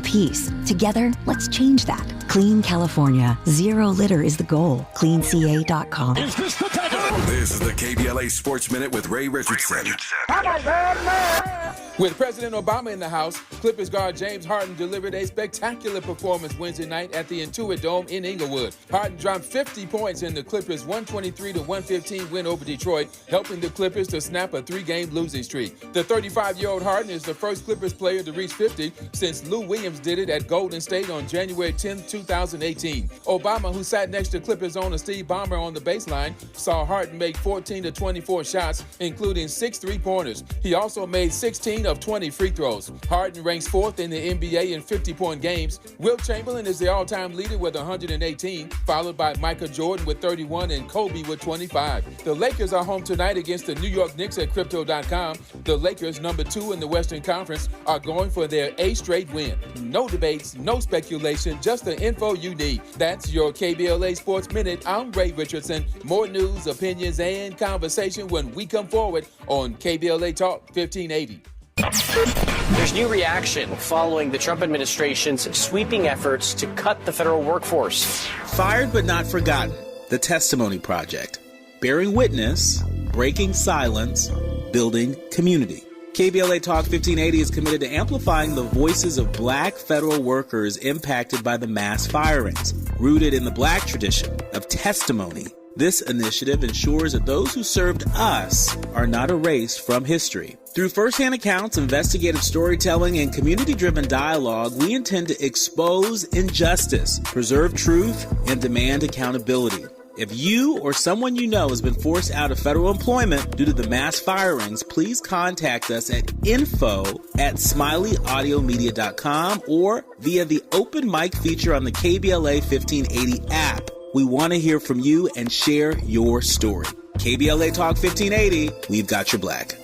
Peace. Together, let's change that. Clean California. Zero litter is the goal. CleanCA.com. Is this the This is the KBLA Sports Minute with Ray Richardson. With President Obama in the house, Clippers guard James Harden delivered a spectacular performance Wednesday night at the Intuit Dome in Inglewood. Harden dropped 50 points in the Clippers' 123-115 win over Detroit, helping the Clippers to snap a three-game losing streak. The 35-year-old Harden is the first Clippers player to reach 50 since Lou Williams did it at Golden State on January 10, 2018. Obama, who sat next to Clippers owner Steve Ballmer on the baseline, saw Harden make 14 to 24 shots, including 6 three-pointers. He also made 16 of 20 free throws. Harden ranks 4th in the NBA in 50-point games. Wilt Chamberlain is the all-time leader with 118, followed by Michael Jordan with 31 and Kobe with 25. The Lakers are home tonight against the New York Knicks at Crypto.com. The Lakers, number 2 in the Western Conference, are going for their 8th straight win. No debates, no speculation, just the info you need. That's your KBLA Sports Minute. I'm Ray Richardson. More news, opinions, and conversation when we come forward on KBLA Talk 1580. There's new reaction following the Trump administration's sweeping efforts to cut the federal workforce. Fired but not forgotten. The Testimony Project. Bearing witness, breaking silence, building community. KBLA Talk 1580 is committed to amplifying the voices of black federal workers impacted by the mass firings. Rooted in the black tradition of testimony, this initiative ensures that those who served us are not erased from history. Through firsthand accounts, investigative storytelling, and community-driven dialogue, we intend to expose injustice, preserve truth, and demand accountability. If you or someone you know has been forced out of federal employment due to the mass firings, please contact us at info@smileyaudiomedia.com or via the open mic feature on the KBLA 1580 app. We want to hear from you and share your story. KBLA Talk 1580, we've got your black.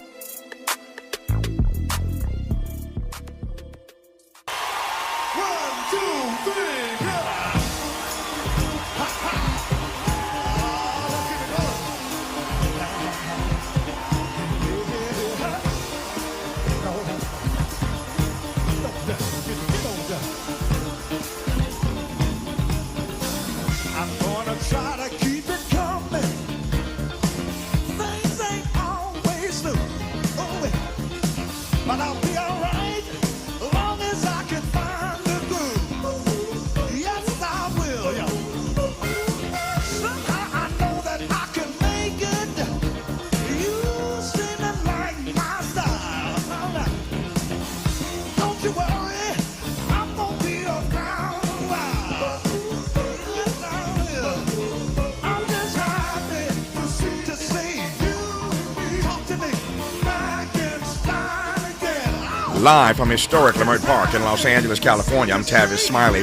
Live from historic Leimert Park in Los Angeles, California, I'm Tavis Smiley,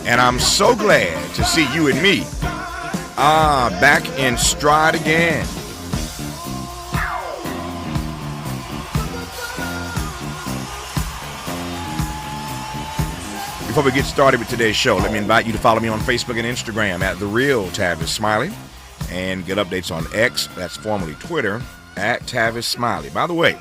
and I'm so glad to see you and me back in stride again. Before we get started with today's show, let me invite you to follow me on Facebook and Instagram at The Real Tavis Smiley, and get updates on X, that's formerly Twitter, at Tavis Smiley. By the way,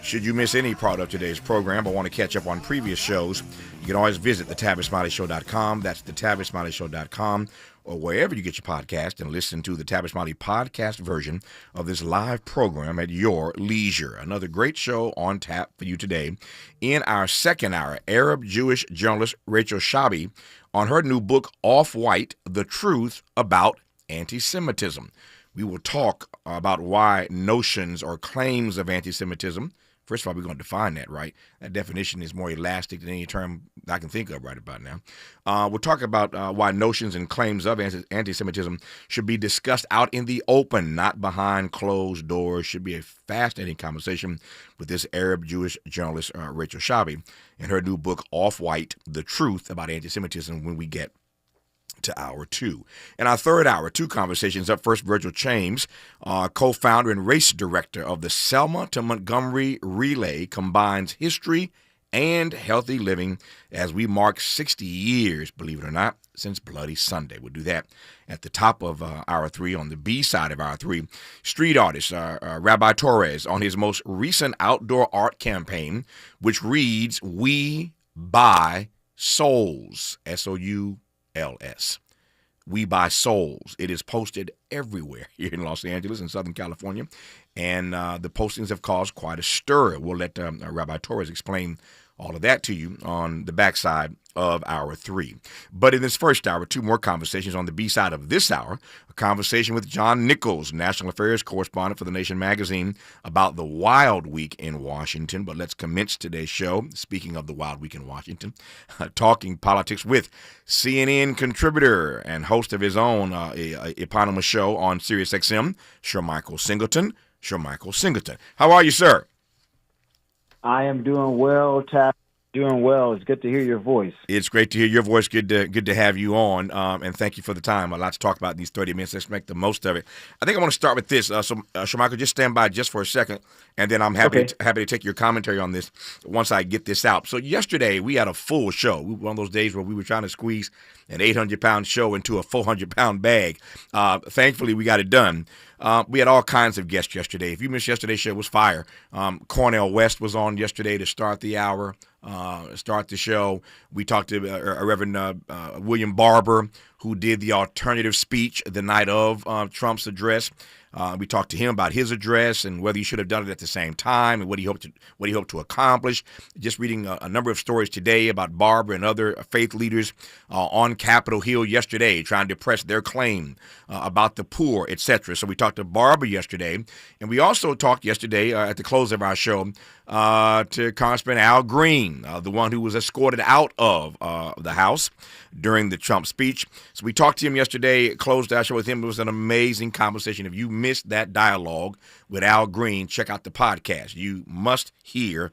should you miss any part of today's program or want to catch up on previous shows, you can always visit thetavisSmileyShow.com. That's thetavisSmileyShow.com, or wherever you get your podcast, and listen to the Tavis Smiley podcast version of this live program at your leisure. Another great show on tap for you today. In our second hour, Arab-Jewish journalist Rachel Shabi on her new book, Off-White, The Truth About Anti-Semitism. We will talk about why notions or claims of anti-Semitism. First of all, we're going to define that, right? That definition is more elastic than any term I can think of right about now. We'll talk about why notions and claims of anti-Semitism should be discussed out in the open, not behind closed doors. Should be a fascinating conversation with this Arab-Jewish journalist, Rachel Shabi, and her new book, Off-White, The Truth About Anti-Semitism, when we get to hour two. In our third hour, two conversations. Up first, Virgil James, co-founder and race director of the Selma to Montgomery Relay, combines history and healthy living as we mark 60 years, believe it or not, since Bloody Sunday. We'll do that at the top of hour three. On the B side of hour three, street artist Rabbi Torres on his most recent outdoor art campaign, which reads, "We Buy Souls, Souls. We Buy Souls. It is posted everywhere here in Los Angeles and Southern California, and the postings have caused quite a stir. We'll let Rabbi Torres explain all of that to you on the backside of Hour 3. But in this first hour, two more conversations on the B side of this hour. A conversation with John Nichols, National Affairs Correspondent for The Nation magazine, about the Wild Week in Washington. But let's commence today's show, speaking of the Wild Week in Washington, talking politics with CNN contributor and host of his own eponymous show on SiriusXM, Shermichael Singleton. Shermichael Singleton. How are you, sir? I am doing well, Tavis. Doing well. It's good to hear your voice. It's great to hear your voice. Good to have you on, and thank you for the time. A lot to talk about in these 30 minutes. Let's make the most of it. I think I want to start with this. Shermichael, just stand by just for a second, and then I'm happy to take your commentary on this once I get this out. So yesterday we had a full show. One of those days where we were trying to squeeze an 800-pound show into a 400-pound bag. Thankfully, we got it done. We had all kinds of guests yesterday. If you missed yesterday's show, it was fire. Cornell West was on yesterday to start the hour, start the show. We talked to Reverend William Barber, who did the alternative speech the night of Trump's address. We talked to him about his address and whether he should have done it at the same time and what he hoped to accomplish. Just reading a number of stories today about Barber and other faith leaders on Capitol Hill yesterday trying to press their claim about the poor, etc. So we talked to Barber yesterday, and we also talked yesterday at the close of our show to Congressman Al Green, the one who was escorted out of the House during the Trump speech. So we talked to him yesterday, closed our show with him. It was an amazing conversation. If you missed that dialogue with Al Green, check out the podcast. You must hear.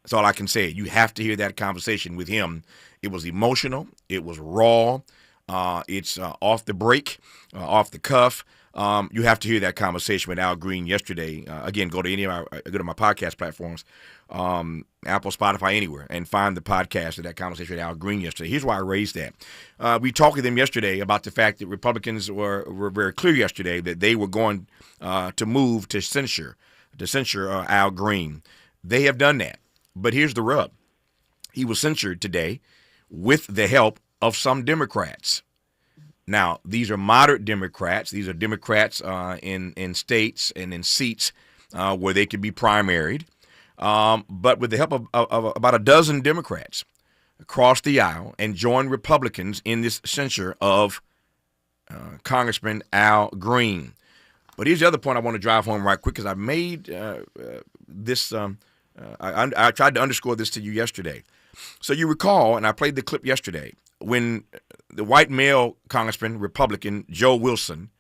That's all I can say. You have to hear that conversation with him. It was emotional. It was raw. It's off the break, off the cuff. You have to hear that conversation with Al Green yesterday. Again, go to my podcast platforms, Apple, Spotify, anywhere, and find the podcast of that conversation with Al Green yesterday. Here's why I raised that. We talked to them yesterday about the fact that Republicans were very clear yesterday that they were going to move to censure Al Green. They have done that. But here's the rub. He was censured today with the help of some Democrats. Now, these are moderate Democrats. These are Democrats in states and in seats where they could be primaried. But with the help of about a dozen Democrats across the aisle and joined Republicans in this censure of Congressman Al Green. But here's the other point I want to drive home right quick because I made this I tried to underscore this to you yesterday. So you recall, and I played the clip yesterday, when the white male Congressman, Republican, Joe Wilson,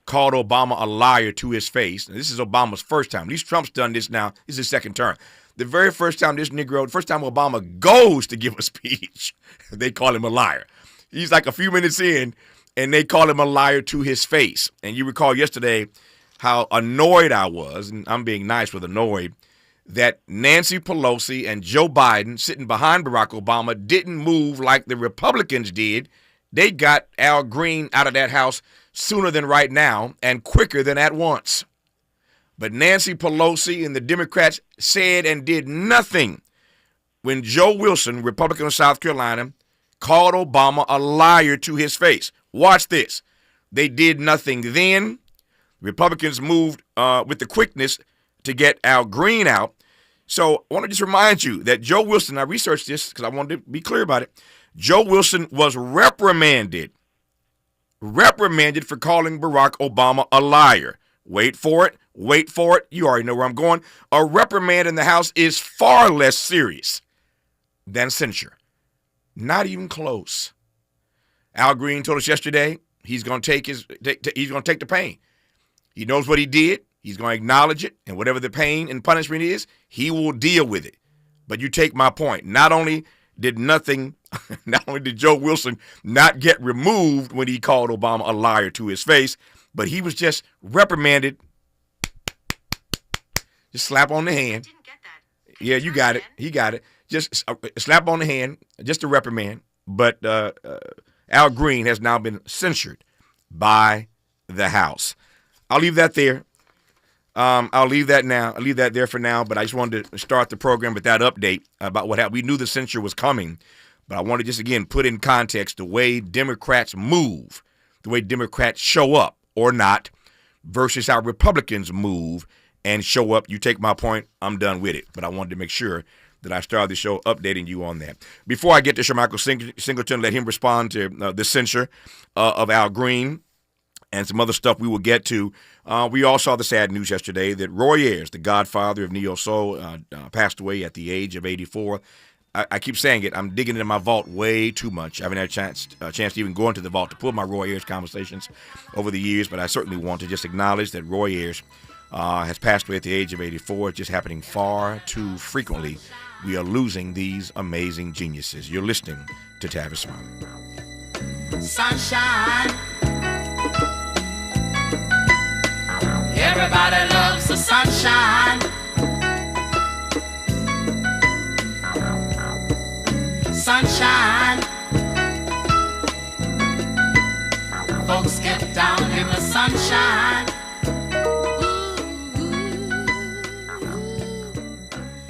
called Obama a liar to his face. Now, this is Obama's first time. At least Trump's done this now. This is his second term. The very first time this Negro, the first time Obama goes to give a speech, they call him a liar. He's like a few minutes in, and they call him a liar to his face. And you recall yesterday how annoyed I was, and I'm being nice with annoyed, that Nancy Pelosi and Joe Biden, sitting behind Barack Obama, didn't move like the Republicans did. They got Al Green out of that house sooner than right now and quicker than at once. But Nancy Pelosi and the Democrats said and did nothing when Joe Wilson, Republican of South Carolina, called Obama a liar to his face. Watch this. They did nothing then. Republicans moved with the quickness to get Al Green out. So I want to just remind you that Joe Wilson, I researched this because I wanted to be clear about it. Joe Wilson was reprimanded for calling Barack Obama a liar. Wait for it. You already know where I'm going. A reprimand in the House is far less serious than censure. Not even close. Al Green told us yesterday he's going to take the pain. He knows what he did. He's going to acknowledge it, and whatever the pain and punishment is, he will deal with it. But you take my point. Not only did Joe Wilson not get removed when he called Obama a liar to his face, but he was just reprimanded. Just slap on the hand. I didn't get that. Yeah, you got it. He got it. Just a slap on the hand, just a reprimand. But Al Green has now been censured by the House. I'll leave that there. I'll leave that there for now, but I just wanted to start the program with that update about what happened. We knew the censure was coming, But I want to just, again, put in context the way Democrats move, the way Democrats show up or not versus how Republicans move and show up. You take my point, I'm done with it. But I wanted to make sure that I started the show updating you on that. Before I get to Michael Singleton, let him respond to the censure of Al Green and some other stuff we will get to. We all saw the sad news yesterday that Roy Ayers, the godfather of Neo Soul, passed away at the age of 84. I keep saying it. I'm digging into my vault way too much. I haven't had a chance to even go into the vault to pull my Roy Ayers conversations over the years, but I certainly want to just acknowledge that Roy Ayers has passed away at the age of 84. It's just happening far too frequently. We are losing these amazing geniuses. You're listening to Tavis Smiley. Sunshine. Everybody loves the sunshine. Sunshine. Folks get down in the sunshine.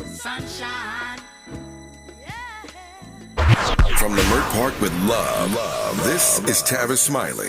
Sunshine. From the Mert Park with love, this is Tavis Smiley.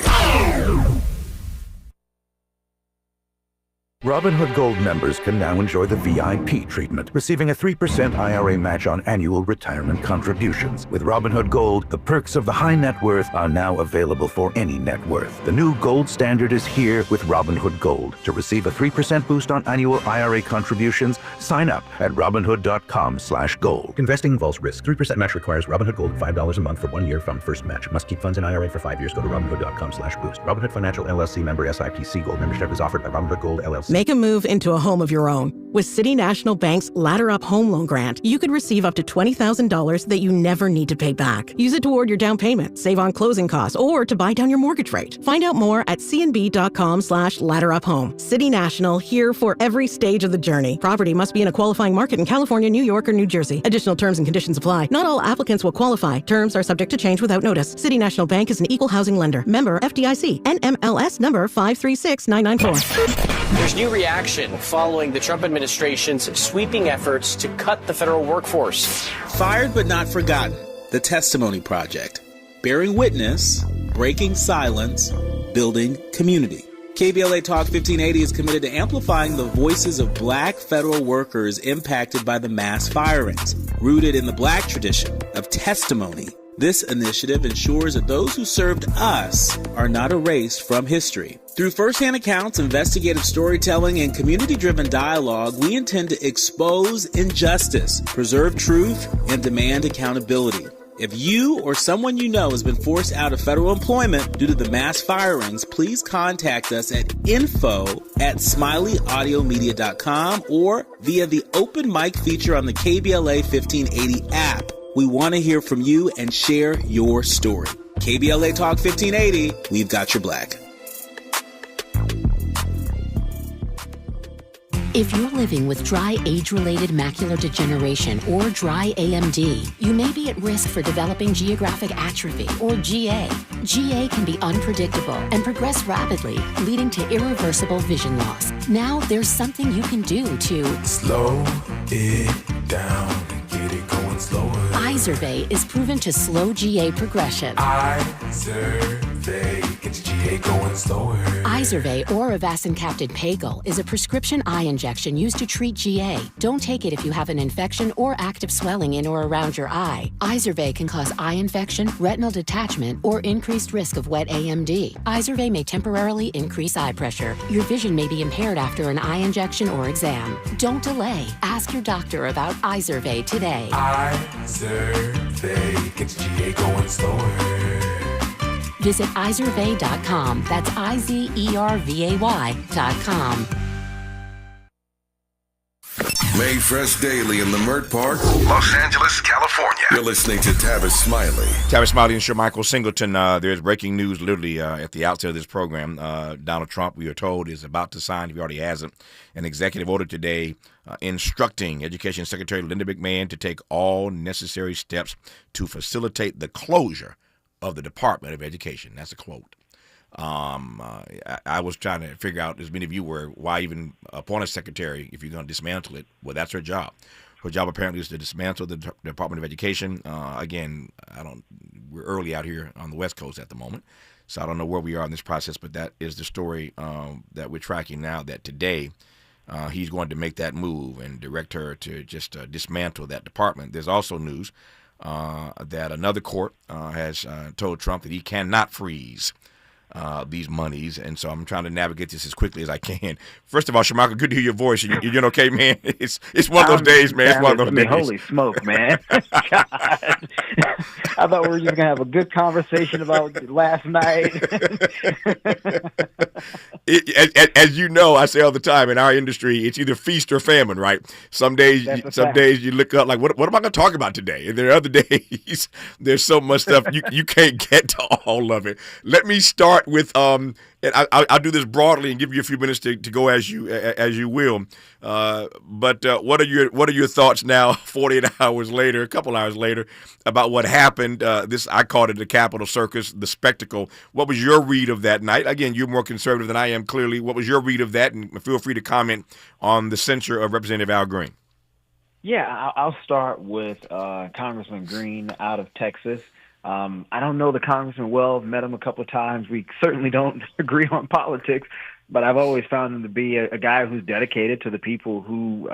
Robinhood Gold members can now enjoy the VIP treatment, receiving a 3% IRA match on annual retirement contributions. With Robinhood Gold, the perks of the high net worth are now available for any net worth. The new gold standard is here with Robinhood Gold. To receive a 3% boost on annual IRA contributions, sign up at Robinhood.com/gold. Investing involves risk. 3% match requires Robinhood Gold $5 a month for 1 year from first match. Must keep funds in IRA for 5 years. Go to Robinhood.com/boost. Robinhood Financial LLC member SIPC. Gold membership is offered by Robinhood Gold LLC. Make a move into a home of your own. With City National Bank's Ladder Up Home Loan Grant, you could receive up to $20,000 that you never need to pay back. Use it toward your down payment, save on closing costs, or to buy down your mortgage rate. Find out more at cnb.com/ladderuphome. City National, here for every stage of the journey. Property must be in a qualifying market in California, New York, or New Jersey. Additional terms and conditions apply. Not all applicants will qualify. Terms are subject to change without notice. City National Bank is an equal housing lender. Member FDIC. NMLS number 536994. There's new reaction following the Trump administration's sweeping efforts to cut the federal workforce. Fired but not forgotten. The Testimony Project. Bearing witness, breaking silence, building community. KBLA Talk 1580 is committed to amplifying the voices of black federal workers impacted by the mass firings. Rooted in the black tradition of testimony, this initiative ensures that those who served us are not erased from history. Through firsthand accounts, investigative storytelling, and community-driven dialogue, we intend to expose injustice, preserve truth, and demand accountability. If you or someone you know has been forced out of federal employment due to the mass firings, please contact us at info@smileyaudiomedia.com or via the open mic feature on the KBLA 1580 app. We want to hear from you and share your story. KBLA Talk 1580, we've got your black. If you're living with dry age-related macular degeneration or dry AMD, you may be at risk for developing geographic atrophy or GA. GA can be unpredictable and progress rapidly, leading to irreversible vision loss. Now there's something you can do to slow it down and get it going slower. Izervay is proven to slow GA progression. Izervay gets GA going slower. Izervay or avacincaptad pagel is a prescription eye injection used to treat GA. Don't take it if you have an infection or active swelling in or around your eye. Izervay can cause eye infection, retinal detachment, or increased risk of wet AMD. Izervay may temporarily increase eye pressure. Your vision may be impaired after an eye injection or exam. Don't delay. Ask your doctor about Izervay today. Izervay gets GA going slower. Visit Izervay.com. That's IZERVAY.com. Made fresh daily in the Mert Park, Los Angeles, California. You're listening to Tavis Smiley. Tavis Smiley and Michael Singleton. There's breaking news literally at the outset of this program. Donald Trump, we are told, is about to sign, if he already hasn't, an executive order today instructing Education Secretary Linda McMahon to take all necessary steps to facilitate the closure of the Department of Education. That's a quote. I was trying to figure out, as many of you were, why even appoint a secretary if you're going to dismantle it? Well, that's her job. Her job apparently is to dismantle the Department of Education. Again, we're early out here on the West Coast at the moment, so I don't know where we are in this process, but that is the story that we're tracking now, that today he's going to make that move and direct her to just dismantle that department. There's also news that another court has told Trump that he cannot freeze these monies, and so I'm trying to navigate this as quickly as I can. First of all, Shamaka, good to hear your voice. You doing okay, man? It's one of those days, man. It's one of those days. Holy smoke, man! God. I thought we were just gonna have a good conversation about last night. As you know, I say all the time, in our industry, it's either feast or famine, right? Some days you look up like, what am I going to talk about today? And there are other days there's so much stuff you can't get to all of it. Let me start with and I'll do this broadly and give you a few minutes to go as you will. But what are your thoughts now, 48 hours later, a couple hours later, about what happened? I called it the Capitol Circus, the spectacle. What was your read of that night? Again, you're more conservative than I am, clearly. What was your read of that? And feel free to comment on the censure of Representative Al Green. Yeah, I'll start with Congressman Green out of Texas. I don't know the congressman well. I've met him a couple of times. We certainly don't agree on politics, but I've always found him to be a guy who's dedicated to the people who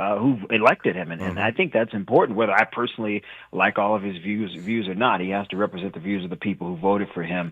elected him, and I think that's important. Whether I personally like all of his views or not, he has to represent the views of the people who voted for him.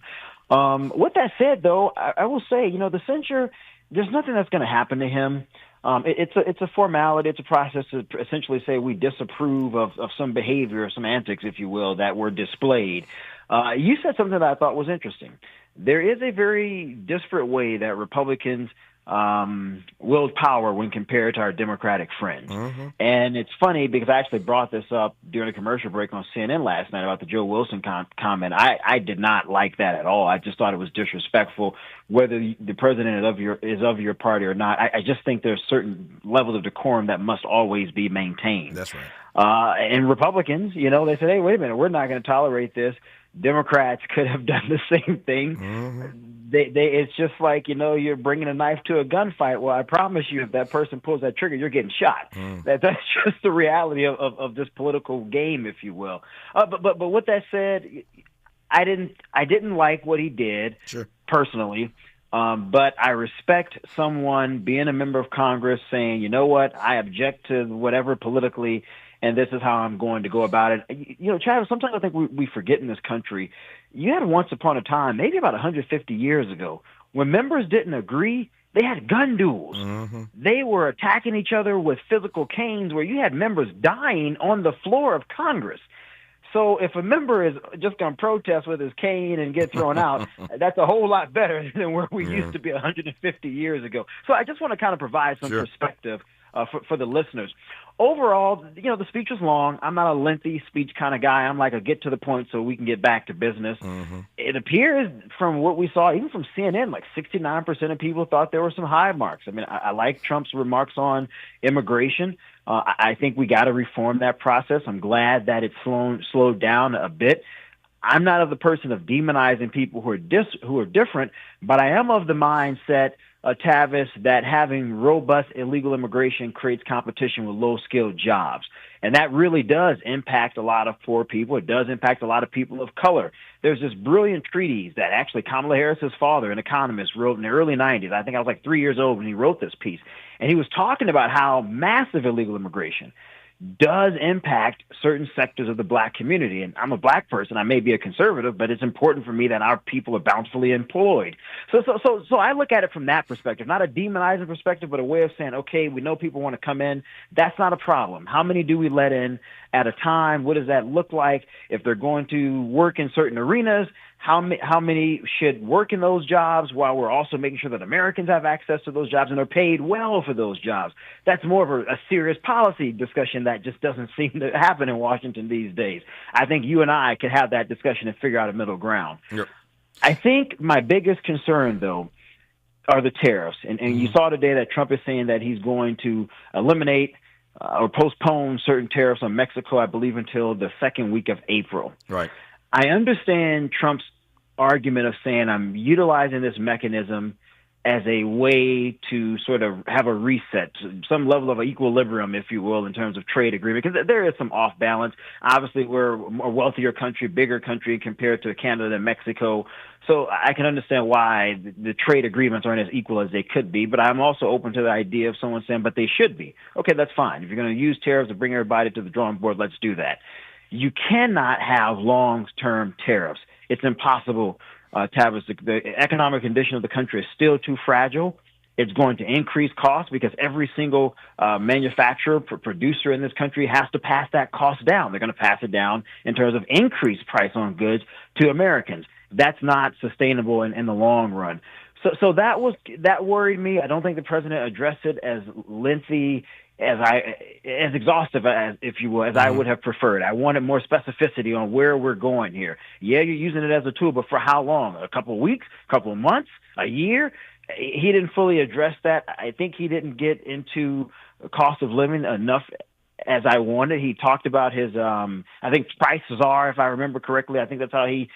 With that said, though, I will say, the censure, there's nothing that's going to happen to him. It's a formality. It's a process to essentially say we disapprove of some behavior, some antics, if you will, that were displayed. You said something that I thought was interesting. There is a very disparate way that Republicans wield power when compared to our Democratic friends. And it's funny because I actually brought this up during a commercial break on CNN last night about the Joe Wilson comment. I did not like that at all. I just thought it was disrespectful, whether the president is of your party or not. I just think there's certain levels of decorum that must always be maintained. That's right. And Republicans, they said, hey, wait a minute, we're not going to tolerate this. Democrats could have done the same thing. It's just like, you're bringing a knife to a gunfight. Well, I promise you, if that person pulls that trigger, you're getting shot. That's just the reality of this political game, if you will. But with that said, I didn't like what he did personally. But I respect someone being a member of Congress saying, you know what, I object to whatever politically, and this is how I'm going to go about it. Travis, sometimes I think we forget in this country, you had once upon a time, maybe about 150 years ago, when members didn't agree, they had gun duels. They were attacking each other with physical canes where you had members dying on the floor of Congress. So if a member is just going to protest with his cane and get thrown out, that's a whole lot better than where we used to be 150 years ago. So I just want to kind of provide some perspective for the listeners. Overall, the speech was long. I'm not a lengthy speech kind of guy. I'm like a get to the point so we can get back to business. It appears from what we saw, even from CNN, like 69% of people thought there were some high marks. I mean, I like Trump's remarks on immigration. I think we got to reform that process. I'm glad that it's slowed down a bit. I'm not of the person of demonizing people who are different, but I am of the mindset, Tavis, that having robust illegal immigration creates competition with low-skilled jobs. And that really does impact a lot of poor people. It does impact a lot of people of color. There's this brilliant treatise that actually Kamala Harris's father, an economist, wrote in the early 90s. I think I was like 3 years old when he wrote this piece. And he was talking about how massive illegal immigration does impact certain sectors of the black community. And I'm a black person. I may be a conservative, but it's important for me that our people are bountifully employed. So I look at it from that perspective, not a demonizing perspective, but a way of saying, okay, we know people want to come in. That's not a problem. How many do we let in at a time? What does that look like? If they're going to work in certain arenas, how many should work in those jobs while we're also making sure that Americans have access to those jobs and are paid well for those jobs? That's more of a serious policy discussion that just doesn't seem to happen in Washington these days. I think you and I could have that discussion and figure out a middle ground. Yep. I think my biggest concern, though, are the tariffs. And you saw today that Trump is saying that he's going to eliminate or postpone certain tariffs on Mexico, I believe, until the second week of April. Right. I understand Trump's argument of saying I'm utilizing this mechanism as a way to sort of have a reset, some level of equilibrium, if you will, in terms of trade agreement, because there is some off balance. Obviously, we're a wealthier country, bigger country compared to Canada and Mexico. So I can understand why the trade agreements aren't as equal as they could be, but I'm also open to the idea of someone saying, but they should be. Okay, that's fine. If you're going to use tariffs to bring everybody to the drawing board, let's do that. You cannot have long-term tariffs. It's impossible. Tavis, the economic condition of the country is still too fragile. It's going to increase costs because every single manufacturer, producer in this country has to pass that cost down. They're going to pass it down in terms of increased price on goods to Americans. That's not sustainable in the long run. So that worried me. I don't think the president addressed it as lengthy, as exhaustive as, if you will, as I would have preferred. I wanted more specificity on where we're going here. Yeah, you're using it as a tool, but for how long? A couple of weeks, a couple of months, a year? He didn't fully address that. I think he didn't get into cost of living enough as I wanted. He talked about his, I think prices are, if I remember correctly, I think that's how he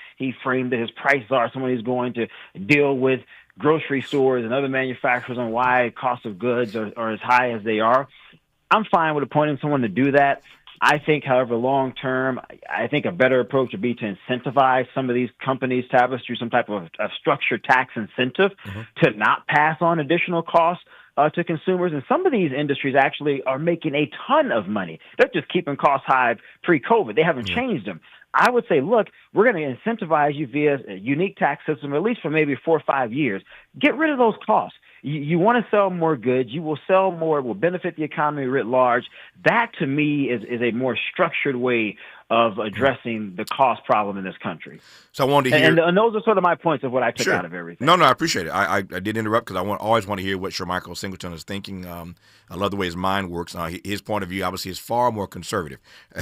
framed it. His prices are someone who's going to deal with grocery stores and other manufacturers on why cost of goods are as high as they are. I'm fine with appointing someone to do that. I think, however, long term, I think a better approach would be to incentivize some of these companies, Tavis, through some type of a structured tax incentive to not pass on additional costs to consumers. And some of these industries actually are making a ton of money. They're just keeping costs high pre-COVID. They haven't changed them. I would say, look, we're going to incentivize you via a unique tax system, at least for maybe 4 or 5 years. Get rid of those costs. You want to sell more goods. You will sell more. It will benefit the economy writ large. That, to me, is a more structured way of addressing the cost problem in this country. So I wanted to hear, and those are sort of my points of what I took out of everything. No, I appreciate it. I did interrupt because I always want to hear what Michael Singleton is thinking. I love the way his mind works. His point of view, obviously, is far more conservative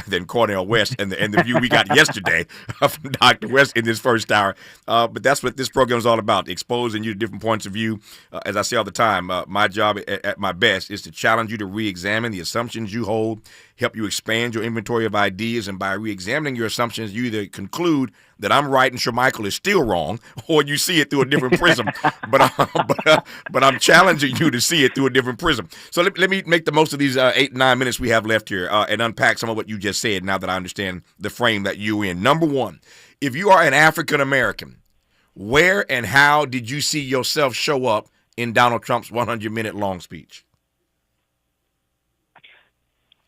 than Cornel West and the view we got yesterday from Dr. West in this first hour. But that's what this program is all about, exposing you to different points of view. As I say all the time, my job at my best is to challenge you to re-examine the assumptions you hold, help you expand your inventory of ideas, and by re-examining your assumptions, you either conclude that I'm right and Michael is still wrong, or you see it through a different prism. But I'm challenging you to see it through a different prism. So let me make the most of these 8-9 minutes we have left here and unpack some of what you just said now that I understand the frame that you're in. Number one, if you are an African American, where and how did you see yourself show up in Donald Trump's 100-minute long speech?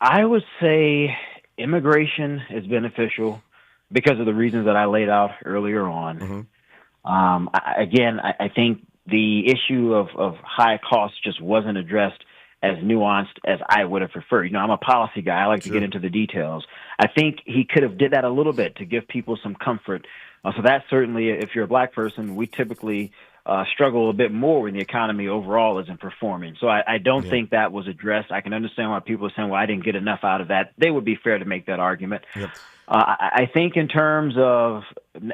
I would say immigration is beneficial because of the reasons that I laid out earlier on. I think the issue of high costs just wasn't addressed as nuanced as I would have preferred. I'm a policy guy. I like to get into the details. I think he could have did that a little bit to give people some comfort. So that certainly, if you're a black person, we typically struggle a bit more when the economy overall isn't performing. So I don't think that was addressed. I can understand why people are saying, well, I didn't get enough out of that. They would be fair to make that argument. I think in terms of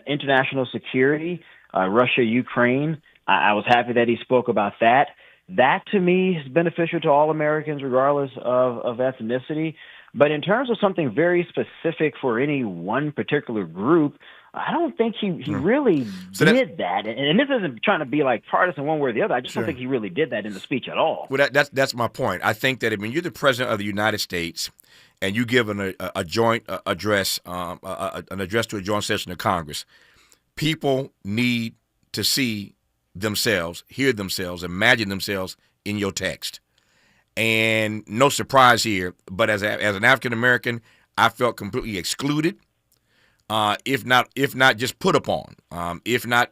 international security, Russia, Ukraine, I was happy that he spoke about that. That, to me, is beneficial to all Americans, regardless of ethnicity. But in terms of something very specific for any one particular group, I don't think he really did that. And this isn't trying to be like partisan one way or the other. I just don't think he really did that in the speech at all. Well, that's my point. I think that you're the president of the United States and you give a joint address, an address to a joint session of Congress, people need to see themselves, hear themselves, imagine themselves in your text. And no surprise here, but as an African American, I felt completely excluded, if not just put upon, if not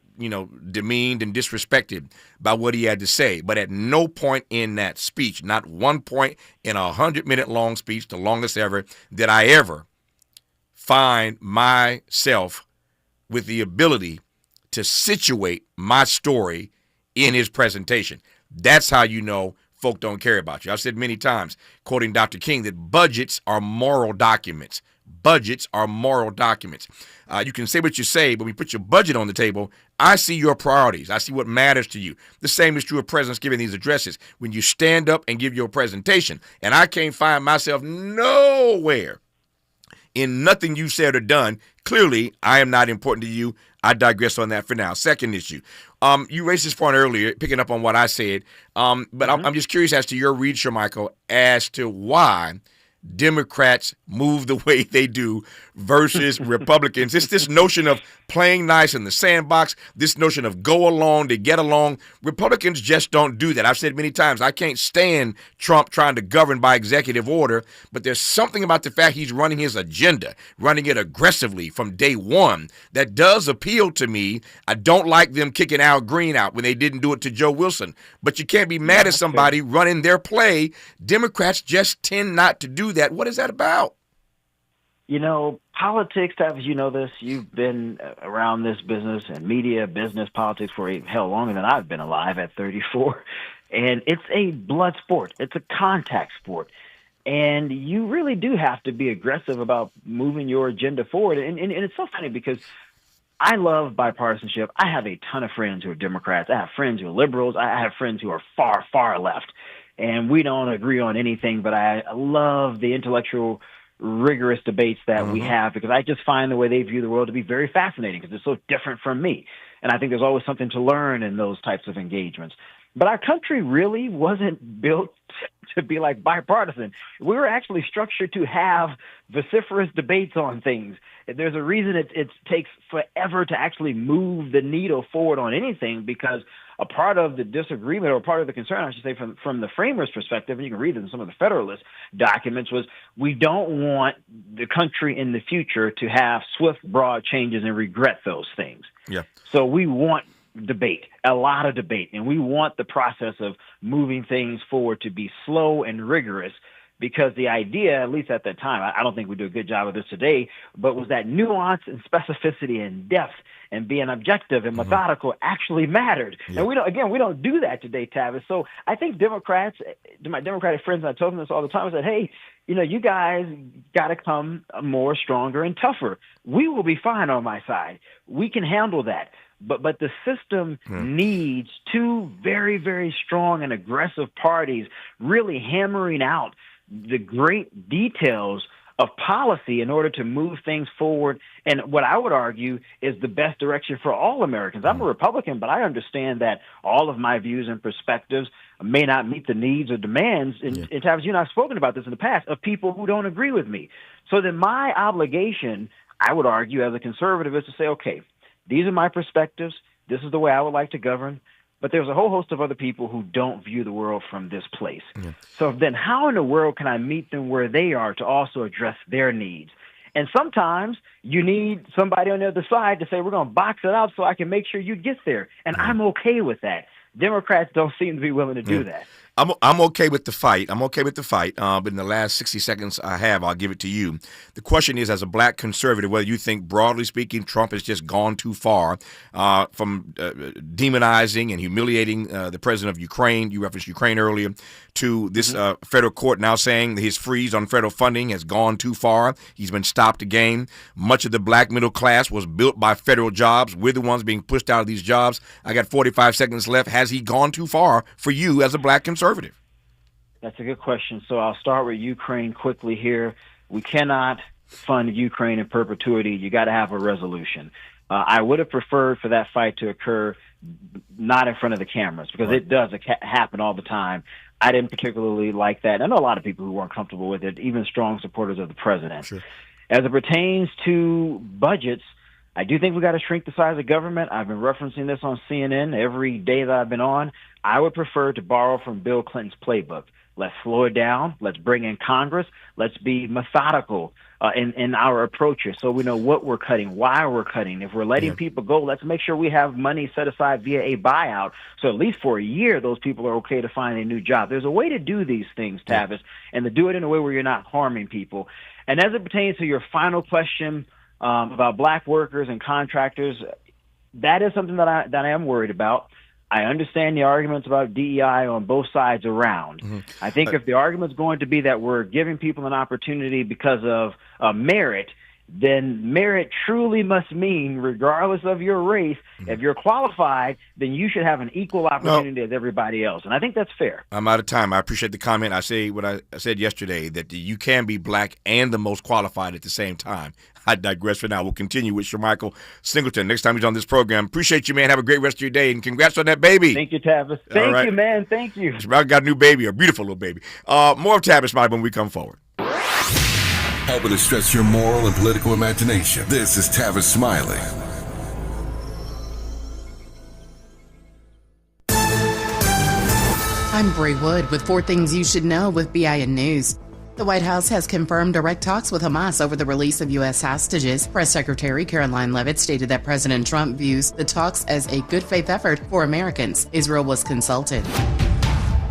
demeaned and disrespected by what he had to say. But at no point in that speech, not one point in a 100-minute long speech, the longest ever, did I ever find myself with the ability to situate my story in his presentation. That's how you know folk don't care about you. I've said many times, quoting Dr. King, that budgets are moral documents. Budgets are moral documents. You can say what you say, but when you put your budget on the table, I see your priorities. I see what matters to you. The same is true of presidents giving these addresses. When you stand up and give your presentation, and I can't find myself nowhere in nothing you said or done. Clearly, I am not important to you. I digress on that for now. Second issue. You raised this point earlier, picking up on what I said, but I'm just curious as to your read, Shermichael, as to why Democrats move the way they do versus Republicans. It's this notion of playing nice in the sandbox, this notion of go along to get along. Republicans just don't do that. I've said many times, I can't stand Trump trying to govern by executive order, but there's something about the fact he's running his agenda, running it aggressively from day one, that does appeal to me. I don't like them kicking Al Green out when they didn't do it to Joe Wilson, but you can't be mad at somebody running their play. Democrats just tend not to do that. What is that about? You know, politics, Tavis, you know this. You've been around this business and media, business, politics for hell longer than I've been alive at 34. And it's a blood sport. It's a contact sport. And you really do have to be aggressive about moving your agenda forward. And it's so funny because I love bipartisanship. I have a ton of friends who are Democrats. I have friends who are liberals. I have friends who are far, far left. And we don't agree on anything, but I love the intellectual, rigorous debates that we have, because I just find the way they view the world to be very fascinating because it's so different from me. And I think there's always something to learn in those types of engagements. But our country really wasn't built to be like bipartisan. We were actually structured to have vociferous debates on things. There's a reason it takes forever to actually move the needle forward on anything, because a part of the disagreement, or part of the concern, I should say, from the framers' perspective, and you can read it in some of the Federalist documents, was we don't want the country in the future to have swift, broad changes and regret those things. Yeah. So we want debate, a lot of debate, and we want the process of moving things forward to be slow and rigorous, because the idea, at least at that time, I don't think we do a good job of this today, but was that nuance and specificity and depth and being objective and methodical actually mattered. And we don't do that today, Tavis. So I think Democrats, to my Democratic friends, and I told them this all the time, I said, hey, you guys got to come more stronger and tougher. We will be fine on my side. We can handle that. But the system needs two very, very strong and aggressive parties really hammering out the great details of policy in order to move things forward. And what I would argue is the best direction for all Americans. I'm a Republican, but I understand that all of my views and perspectives may not meet the needs or demands, and Tavis, you and I have spoken about this in the past, of people who don't agree with me. So then my obligation, I would argue, as a conservative, is to say, okay, these are my perspectives. This is the way I would like to govern. But there's a whole host of other people who don't view the world from this place. So then how in the world can I meet them where they are to also address their needs? And sometimes you need somebody on the other side to say, we're going to box it out so I can make sure you get there. And I'm okay with that. Democrats don't seem to be willing to do that. I'm okay with the fight. But in the last 60 seconds I have, I'll give it to you. The question is, as a black conservative, whether you think, broadly speaking, Trump has just gone too far from demonizing and humiliating the president of Ukraine. You referenced Ukraine earlier. To this federal court now saying that his freeze on federal funding has gone too far. He's been stopped again. Much of the black middle class was built by federal jobs. We're the ones being pushed out of these jobs. I got 45 seconds left. Has he gone too far for you as a black conservative? That's a good question. So I'll start with Ukraine quickly here. We cannot fund Ukraine in perpetuity. You got to have a resolution. I would have preferred for that fight to occur not in front of the cameras, because it does happen all the time. I didn't particularly like that. I know a lot of people who weren't comfortable with it, even strong supporters of the president. Sure. As it pertains to budgets, I do think we got to shrink the size of government. I've been referencing this on CNN every day that I've been on. I would prefer to borrow from Bill Clinton's playbook. Let's slow it down. Let's bring in Congress. Let's be methodical in our approaches, so we know what we're cutting, why we're cutting. If we're letting people go, let's make sure we have money set aside via a buyout, so at least for a year those people are okay to find a new job. There's a way to do these things, Tavis, and to do it in a way where you're not harming people. And as it pertains to your final question about black workers and contractors, that is something that I am worried about. I understand the arguments about DEI on both sides around. I think if the argument's going to be that we're giving people an opportunity because of merit, then merit truly must mean, regardless of your race, if you're qualified, then you should have an equal opportunity as everybody else. And I think that's fair. I'm out of time. I appreciate the comment. I say what I said yesterday, that you can be black and the most qualified at the same time. I digress for now. We'll continue with Michael Singleton next time he's on this program. Appreciate you, man. Have a great rest of your day, and congrats on that baby. Thank you, Tavis. Thank you, man. Thank you. Michael got a new baby, a beautiful little baby. More of Tavis Smiley when we come forward. Helping to stretch your moral and political imagination. This is Tavis Smiley. I'm Bree Wood with 4 things you should know with BIN News. The White House has confirmed direct talks with Hamas over the release of U.S. hostages. Press Secretary Caroline Leavitt stated that President Trump views the talks as a good faith effort for Americans. Israel was consulted.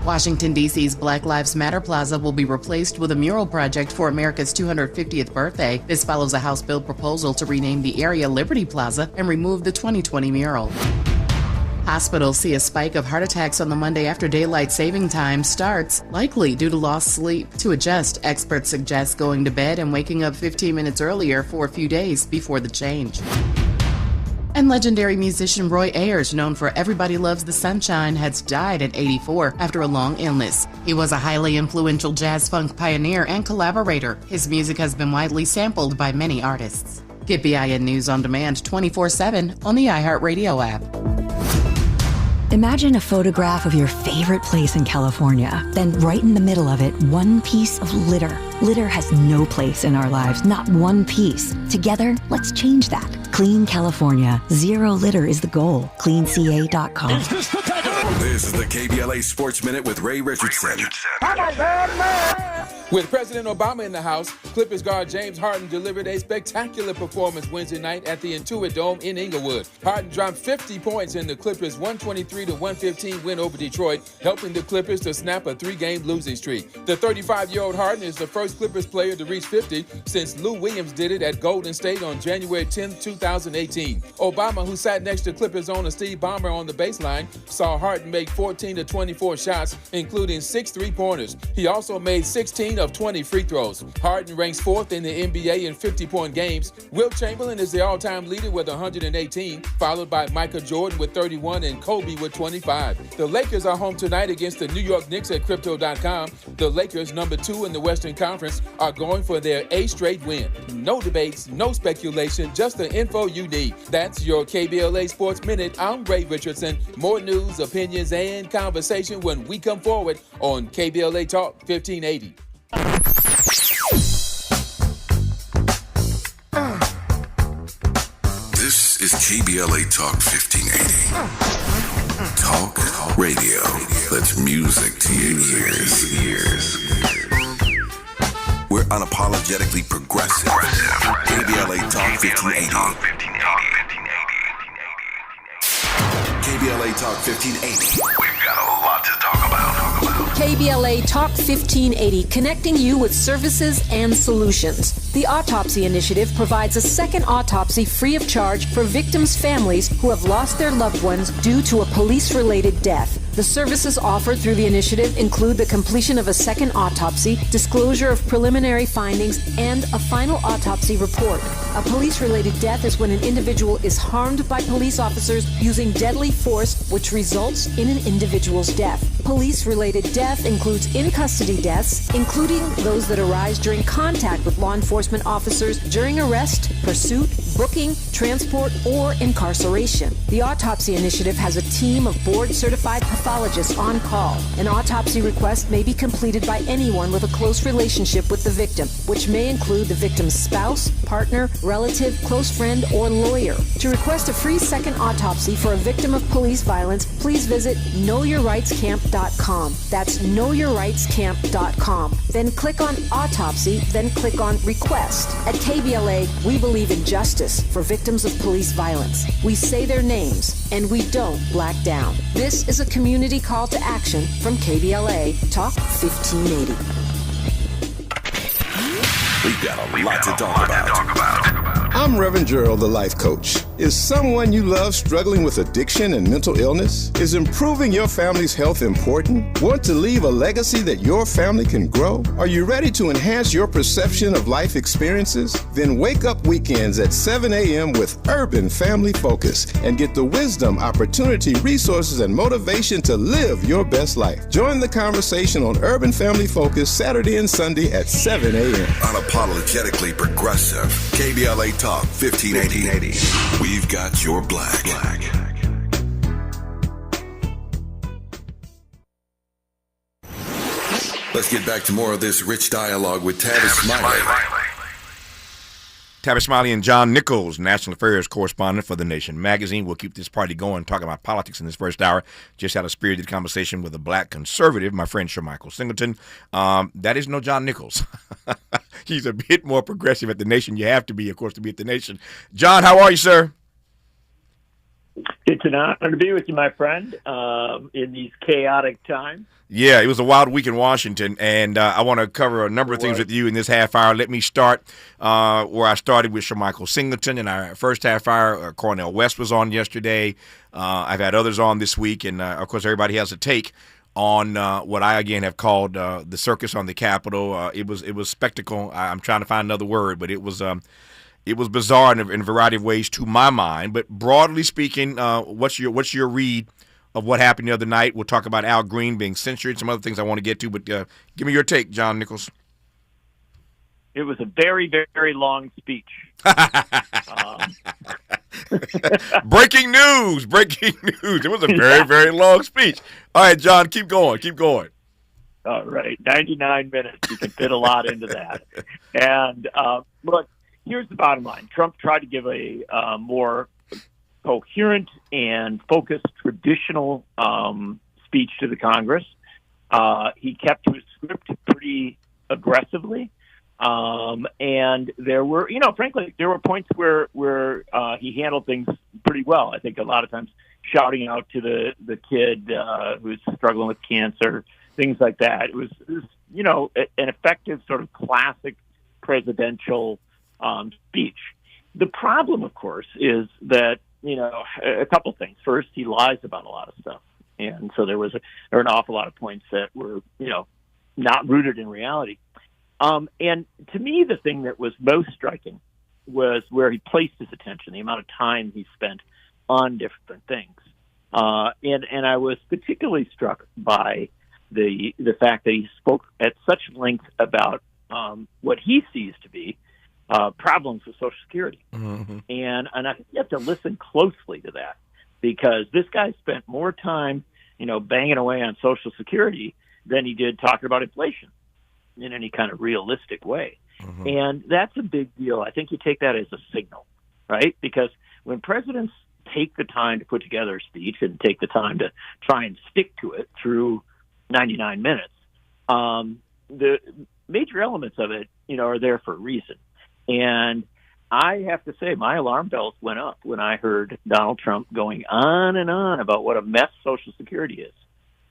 Washington, D.C.'s Black Lives Matter Plaza will be replaced with a mural project for America's 250th birthday. This follows a House bill proposal to rename the area Liberty Plaza and remove the 2020 mural. Hospitals see a spike of heart attacks on the Monday after daylight saving time starts, likely due to lost sleep. To adjust, experts suggest going to bed and waking up 15 minutes earlier for a few days before the change. And legendary musician Roy Ayers, known for Everybody Loves the Sunshine, has died at 84 after a long illness. He was a highly influential jazz-funk pioneer and collaborator. His music has been widely sampled by many artists. Get BIN News on demand 24/7 on the iHeartRadio app. Imagine a photograph of your favorite place in California. Then right in the middle of it, one piece of litter. Litter has no place in our lives, not one piece. Together, let's change that. Clean California. Zero litter is the goal. CleanCA.com. This is the KBLA Sports Minute with Ray Richardson. With President Obama in the house, Clippers guard James Harden delivered a spectacular performance Wednesday night at the Intuit Dome in Inglewood. Harden dropped 50 points in the Clippers' 123-115 win over Detroit, helping the Clippers to snap a 3-game losing streak. The 35-year-old Harden is the first Clippers player to reach 50 since Lou Williams did it at Golden State on January 10, 2018. Obama, who sat next to Clippers owner Steve Ballmer on the baseline, saw Harden make 14 to 24 shots, including 6 3-pointers. He also made 16 of 20 free throws. Harden ranks 4th in the NBA in 50-point games. Wilt Chamberlain is the all-time leader with 118, followed by Michael Jordan with 31 and Kobe with 25. The Lakers are home tonight against the New York Knicks at Crypto.com. The Lakers, number 2 in the Western Conference, are going for their 8th straight win. No debates, no speculation, just the info you need. That's your KBLA Sports Minute. I'm Ray Richardson. More news, opinions, and conversation when we come forward on KBLA Talk 1580. This is KBLA Talk 1580. Talk radio. That's music to your ears. We're unapologetically progressive. KBLA Talk 1580. KBLA Talk 1580. We've got a lot to talk about. KBLA Talk 1580, connecting you with services and solutions. The Autopsy Initiative provides a second autopsy free of charge for victims' families who have lost their loved ones due to a police-related death. The services offered through the initiative include the completion of a second autopsy, disclosure of preliminary findings, and a final autopsy report. A police-related death is when an individual is harmed by police officers using deadly force, which results in an individual's death. Police-related death includes in-custody deaths, including those that arise during contact with law enforcement officers during arrest, pursuit, booking, transport, or incarceration. The Autopsy Initiative has a team of board-certified pathologists on call. An autopsy request may be completed by anyone with a close relationship with the victim, which may include the victim's spouse, partner, relative, close friend, or lawyer. To request a free second autopsy for a victim of police violence, please visit knowyourrightscamp.com. That's knowyourrightscamp.com. Then click on Autopsy, then click on Request. At KBLA, we believe in justice for victims of police violence. We say their names, and we don't black down. This is a community call to action from KBLA Talk 1580. We've got a lot to talk about. I'm Reverend Gerald, the life coach. Is someone you love struggling with addiction and mental illness? Is improving your family's health important? Want to leave a legacy that your family can grow? Are you ready to enhance your perception of life experiences? Then wake up weekends at 7 a.m. with Urban Family Focus and get the wisdom, opportunity, resources, and motivation to live your best life. Join the conversation on Urban Family Focus Saturday and Sunday at 7 a.m. Unapologetically progressive. KBLA Talk 1580. We've got your black. Let's get back to more of this rich dialogue with Tavis Smiley. Tavis Smiley and John Nichols, National Affairs Correspondent for The Nation magazine. We'll keep this party going, talking about politics in this first hour. Just had a spirited conversation with a black conservative, my friend Michael Singleton. That is no John Nichols. He's a bit more progressive at The Nation. You have to be, of course, to be at The Nation. John, how are you, sir? It's an honor to be with you, my friend, in these chaotic times. Yeah, it was a wild week in Washington, and I want to cover a number of things with you in this half hour. Let me start where I started with Michael Singleton. In our first half hour, Cornel West was on yesterday. I've had others on this week, and, of course, everybody has a take on what I, again, have called the circus on the Capitol. It was spectacle. I'm trying to find another word, but it was bizarre in a variety of ways to my mind. But broadly speaking, what's your read of what happened the other night? We'll talk about Al Green being censured, some other things I want to get to, but give me your take, John Nichols. It was a very, very long speech. Breaking news. It was a very, very long speech. All right, John, keep going. All right, 99 minutes. You can fit a lot into that. And look, here's the bottom line. Trump tried to give a more coherent and focused traditional speech to the Congress. He kept to his script pretty aggressively. And there were, frankly, there were points where he handled things pretty well. I think a lot of times shouting out to the kid who's struggling with cancer, things like that. It was an effective sort of classic presidential speech. The problem, of course, is that, a couple things. First, he lies about a lot of stuff. And so there were an awful lot of points that were, not rooted in reality. And to me, the thing that was most striking was where he placed his attention, the amount of time he spent on different things. And I was particularly struck by the fact that he spoke at such length about what he sees to be problems with Social Security. Mm-hmm. And I think you have to listen closely to that, because this guy spent more time, banging away on Social Security than he did talking about inflation in any kind of realistic way. Mm-hmm. And that's a big deal. I think you take that as a signal, right? Because when presidents take the time to put together a speech and take the time to try and stick to it through 99 minutes, the major elements of it, are there for a reason. And I have to say, my alarm bells went up when I heard Donald Trump going on and on about what a mess Social Security is.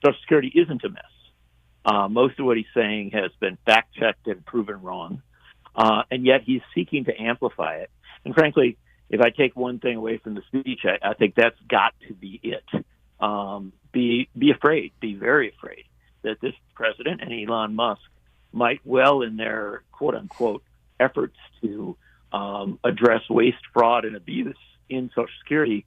Social Security isn't a mess. Most of what he's saying has been fact-checked and proven wrong, and yet he's seeking to amplify it. And frankly, if I take one thing away from the speech, I think that's got to be it. Be afraid, be very afraid that this president and Elon Musk might well, in their quote-unquote efforts to address waste, fraud, and abuse in Social Security,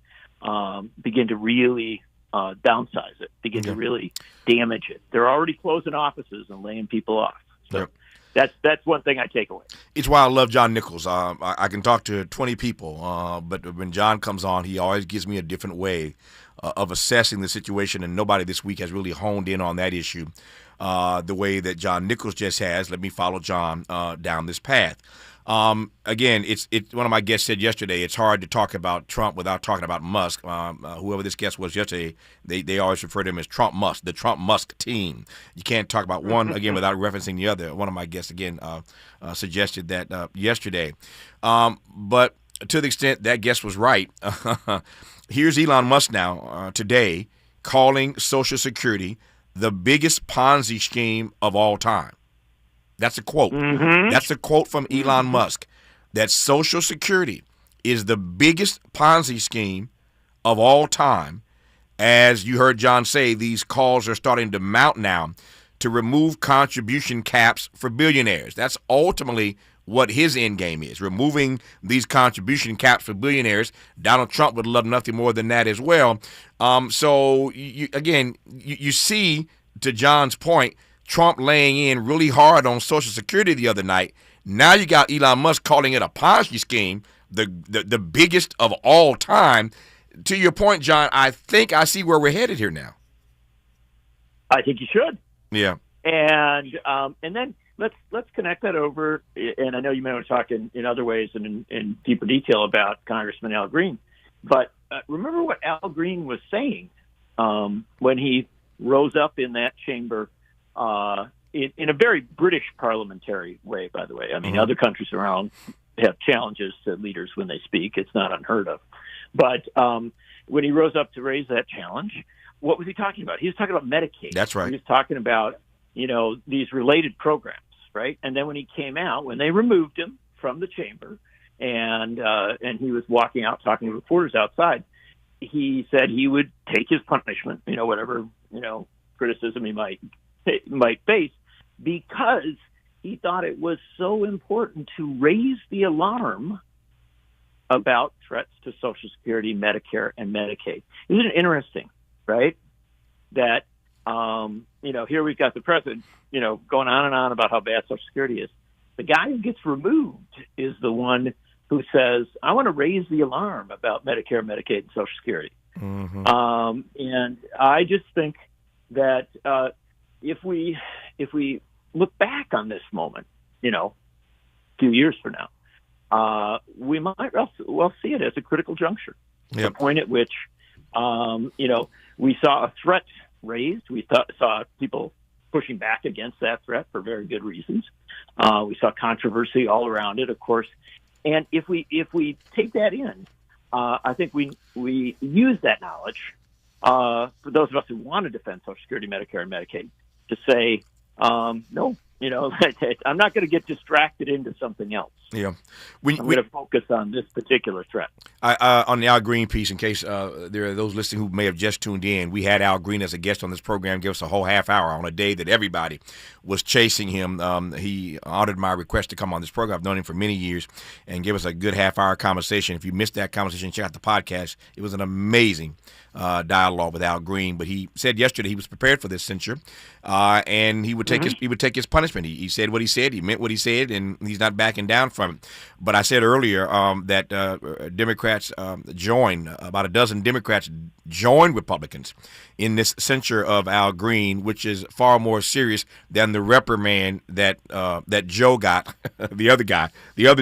begin to really downsize it, begin to really damage it. They're already closing offices and laying people off. So that's one thing I take away. It's why I love John Nichols. I can talk to 20 people, but when John comes on, he always gives me a different way of assessing the situation, and nobody this week has really honed in on that issue the way that John Nichols just has. Let me follow John down this path. Again, it's one of my guests said yesterday, it's hard to talk about Trump without talking about Musk. Whoever this guest was yesterday, they always refer to him as Trump Musk, the Trump Musk team. You can't talk about one, again, without referencing the other. One of my guests, again, suggested that yesterday. But to the extent that guest was right, here's Elon Musk now today calling Social Security the biggest Ponzi scheme of all time. That's a quote. Mm-hmm. That's a quote from Elon Musk, that Social Security is the biggest Ponzi scheme of all time. As you heard John say, these calls are starting to mount now to remove contribution caps for billionaires. That's ultimately what his end game is, removing these contribution caps for billionaires. Donald Trump would love nothing more than that as well. So, you see, to John's point, Trump laying in really hard on Social Security the other night. Now you got Elon Musk calling it a Ponzi scheme, the biggest of all time. To your point, John, I think I see where we're headed here now. I think you should. Yeah. And then let's connect that over. And I know you may want to talk in other ways and in deeper detail about Congressman Al Green. But remember what Al Green was saying when he rose up in that chamber in a very British parliamentary way, by the way. I mean, other countries around have challenges to leaders when they speak. It's not unheard of. But when he rose up to raise that challenge, what was he talking about? He was talking about Medicaid. That's right. He was talking about, these related programs, right? And then when he came out, when they removed him from the chamber and he was walking out talking to reporters outside, he said he would take his punishment, whatever, criticism he might face, because he thought it was so important to raise the alarm about threats to Social Security, Medicare, and Medicaid. Isn't it interesting, right? That, here we've got the president, going on and on about how bad Social Security is. The guy who gets removed is the one who says, I want to raise the alarm about Medicare, Medicaid, and Social Security. And I just think that if we look back on this moment, a few years from now, we might well see it as a critical juncture. The point at which, we saw a threat raised. We saw people pushing back against that threat for very good reasons. We saw controversy all around it, of course. And if we take that in, I think we use that knowledge for those of us who want to defend Social Security, Medicare, and Medicaid to say, no, I'm not going to get distracted into something else. Yeah, I'm going to focus on this particular threat. On the Al Green piece, in case there are those listening who may have just tuned in, we had Al Green as a guest on this program, give us a whole half hour on a day that everybody was chasing him. He honored my request to come on this program. I've known him for many years and gave us a good half-hour conversation. If you missed that conversation, check out the podcast. It was an amazing dialogue with Al Green. But he said yesterday he was prepared for this censure, and he would take his punishment. He said what he said. He meant what he said, and he's not backing down from it. But I said earlier that Democrats about a dozen Democrats joined Republicans in this censure of Al Green, which is far more serious than the reprimand that Joe got, the other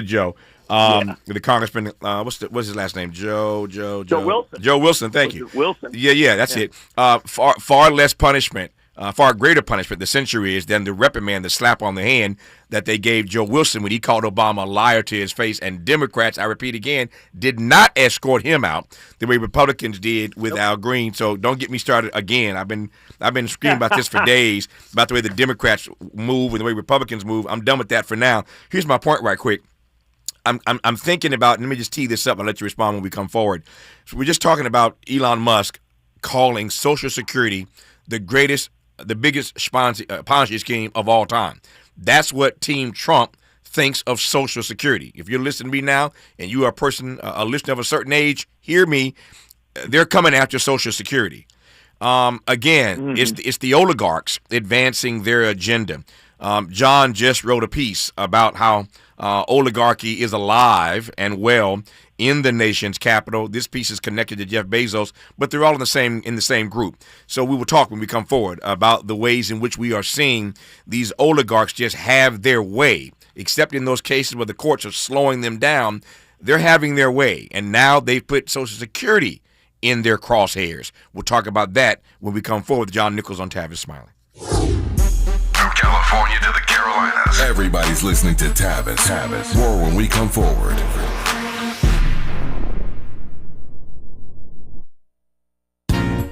Joe. The congressman, what's his last name? Joe Wilson. Joe Wilson. Thank you. Wilson. Yeah, that's it. Far less punishment, far greater punishment the censure is than the reprimand, the slap on the hand that they gave Joe Wilson when he called Obama a liar to his face. And Democrats, I repeat again, did not escort him out the way Republicans did with Al Green. So don't get me started again. I've been screaming about this for days, about the way the Democrats move and the way Republicans move. I'm done with that for now. Here's my point right quick. I'm thinking about, let me just tee this up and let you respond when we come forward. So we're just talking about Elon Musk calling Social Security the biggest Ponzi scheme of all time. That's what Team Trump thinks of Social Security. If you're listening to me now and you are a listener of a certain age, hear me. They're coming after Social Security. It's the oligarchs advancing their agenda. John just wrote a piece about how oligarchy is alive and well in the nation's capital. This piece is connected to Jeff Bezos, but they're all in the same group. So we will talk when we come forward about the ways in which we are seeing these oligarchs just have their way, except in those cases where the courts are slowing them down. They're having their way, and now they've put Social Security in their crosshairs. We'll talk about that when we come forward with John Nichols on Tavis Smiley. From California to the Carolinas, everybody's listening to Tavis. More when we come forward.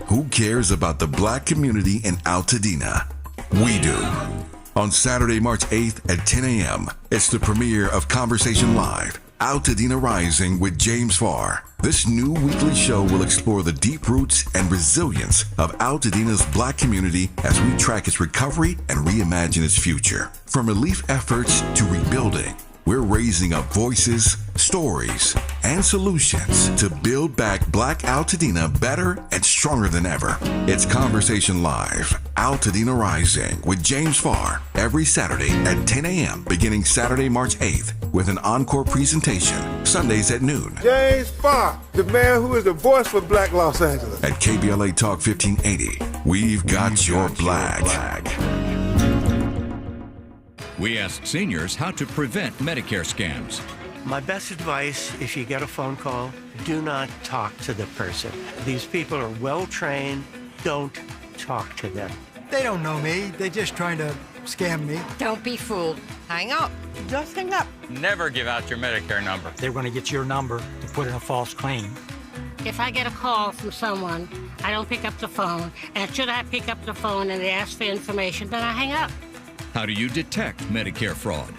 Who cares about the black community in Altadena? We do. On Saturday, March 8th at 10 a.m., it's the premiere of Conversation Live, Altadena Rising with James Farr. This new weekly show will explore the deep roots and resilience of Altadena's Black community as we track its recovery and reimagine its future. From relief efforts to rebuilding, we're raising up voices, stories, and solutions to build back Black Altadena better and stronger than ever. It's Conversation Live, Altadena Rising with James Farr, every Saturday at 10 a.m. beginning Saturday, March 8th, with an encore presentation, Sundays at noon. James Farr, the man who is the voice for Black Los Angeles. At KBLA Talk 1580, we've got your black. We ask seniors how to prevent Medicare scams. My best advice, if you get a phone call, do not talk to the person. These people are well trained. Don't talk to them. They don't know me. They're just trying to scam me. Don't be fooled. Hang up. Just hang up. Never give out your Medicare number. They're going to get your number to put in a false claim. If I get a call from someone, I don't pick up the phone. And should I pick up the phone and they ask for information, then I hang up. How do you detect Medicare fraud?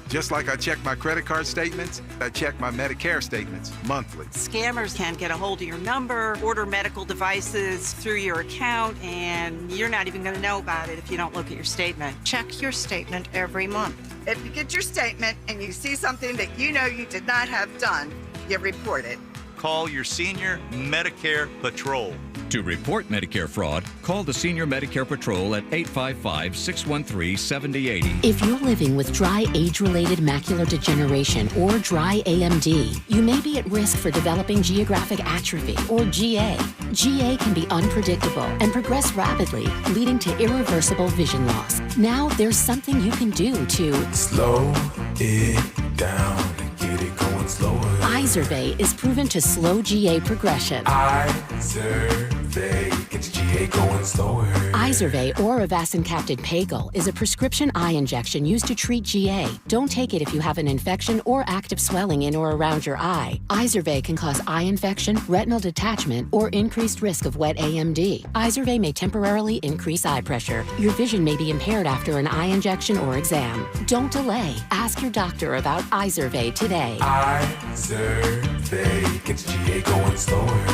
Just like I check my credit card statements, I check my Medicare statements monthly. Scammers can get a hold of your number, order medical devices through your account, and you're not even going to know about it if you don't look at your statement. Check your statement every month. If you get your statement and you see something that you know you did not have done, you report it. Call your senior Medicare Patrol. To report Medicare fraud, call the Senior Medicare Patrol at 855-613-7080. If you're living with dry age-related macular degeneration or dry AMD, you may be at risk for developing geographic atrophy or GA. GA can be unpredictable and progress rapidly, leading to irreversible vision loss. Now there's something you can do to slow it down and get it going slower. Izervay is proven to slow GA progression. Izervay gets GA going slower. Izervay or avacincaptad pagel is a prescription eye injection used to treat GA. Don't take it if you have an infection or active swelling in or around your eye. Izervay can cause eye infection, retinal detachment, or increased risk of wet AMD. Izervay may temporarily increase eye pressure. Your vision may be impaired after an eye injection or exam. Don't delay. Ask your doctor about Izervay today. Izervay gets GA going slower.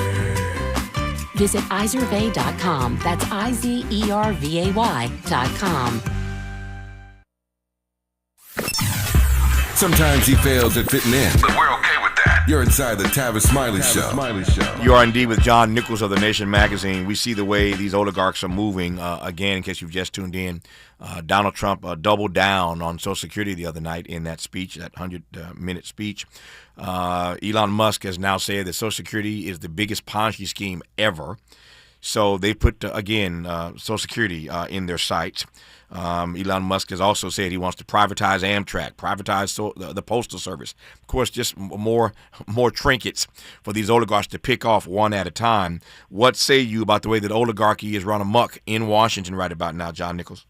Visit Izervay.com. That's IZERVAY.com. Sometimes he fails at fitting in, but we're okay with that. You're inside the Tavis Smiley Show. You are indeed with John Nichols of The Nation magazine. We see the way these oligarchs are moving. Again, in case you've just tuned in, Donald Trump doubled down on Social Security the other night in that speech, that 100-minute speech. Elon Musk has now said that Social Security is the biggest Ponzi scheme ever. So they put, Social Security in their sights. Elon Musk has also said he wants to privatize Amtrak, privatize the Postal Service. Of course, just more trinkets for these oligarchs to pick off one at a time. What say you about the way that oligarchy is run amok in Washington right about now, John Nichols?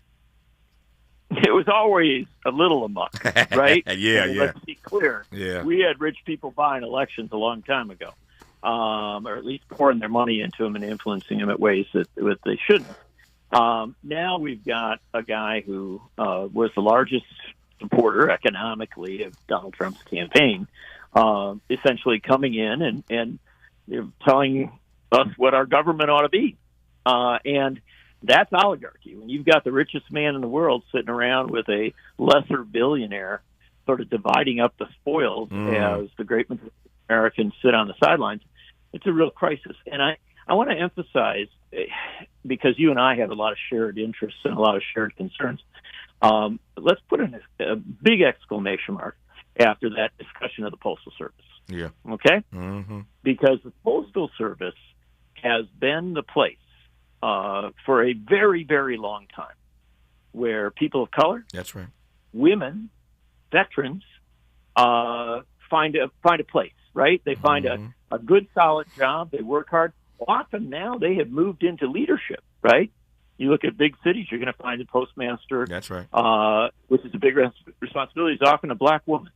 It was always a little amok, right? Yeah. Let's be clear. Yeah. We had rich people buying elections a long time ago, or at least pouring their money into them and influencing them in ways that they shouldn't. Now we've got a guy who was the largest supporter economically of Donald Trump's campaign, essentially coming in and they're telling us what our government ought to be. And that's oligarchy. When you've got the richest man in the world sitting around with a lesser billionaire sort of dividing up the spoils as the great majority of Americans sit on the sidelines, it's a real crisis. And I want to emphasize, because you and I have a lot of shared interests and a lot of shared concerns, let's put in a big exclamation mark after that discussion of the Postal Service. Yeah. Okay? Mm-hmm. Because the Postal Service has been the place for a very, very long time where people of color, that's right, women, veterans, find a place, right? They find a good, solid job. They work hard. Often now they have moved into leadership, right? You look at big cities, you're going to find a postmaster. That's right. Which is a big responsibility. Is often a black woman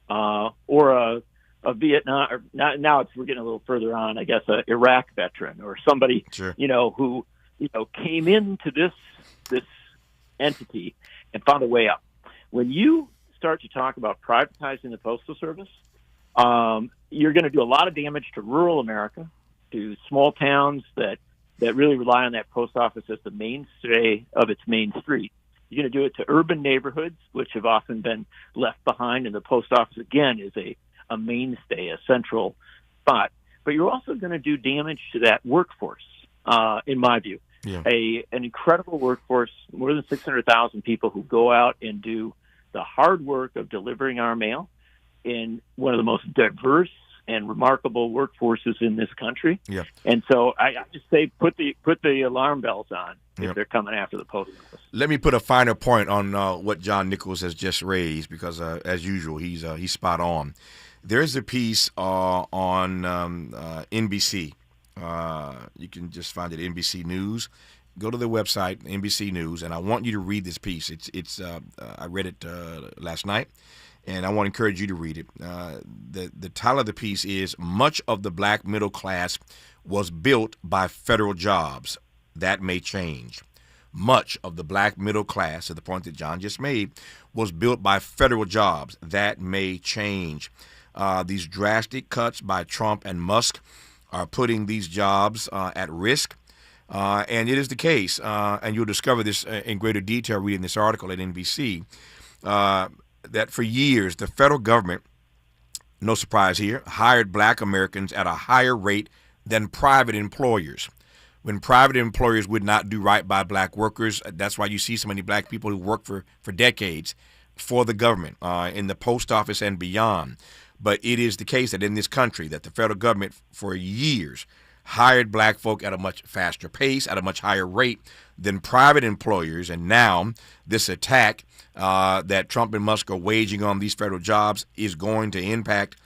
or a Vietnam. Or now we're getting a little further on, I guess, a Iraq veteran or somebody who came into this entity and found a way up. When you start to talk about privatizing the Postal Service, you're going to do a lot of damage to rural America, to small towns that really rely on that post office as the mainstay of its main street. You're going to do it to urban neighborhoods, which have often been left behind, and the post office, again, is a mainstay, a central spot. But you're also going to do damage to that workforce, in my view. Yeah. An incredible workforce, more than 600,000 people who go out and do the hard work of delivering our mail in one of the most diverse and remarkable workforces in this country. Yep. And so I just say put the alarm bells on if they're coming after the post office. Let me put a finer point on what John Nichols has just raised, because as usual, he's spot on. There's a piece on NBC. You can just find it at NBC News. Go to the website, NBC News, and I want you to read this piece. It's I read it last night, and I want to encourage you to read it. The title of the piece is "Much of the Black Middle Class Was Built by Federal Jobs. That May Change." Much of the black middle class, at the point that John just made, was built by federal jobs. That may change. These drastic cuts by Trump and Musk are putting these jobs at risk. And it is the case, and you'll discover this in greater detail reading this article at NBC, that for years the federal government, no surprise here, hired black Americans at a higher rate than private employers. When private employers would not do right by black workers, that's why you see so many black people who work for decades for the government, in the post office and beyond. But it is the case that in this country that the federal government for years hired black folk at a much faster pace, at a much higher rate than private employers. And now this attack that Trump and Musk are waging on these federal jobs is going to impact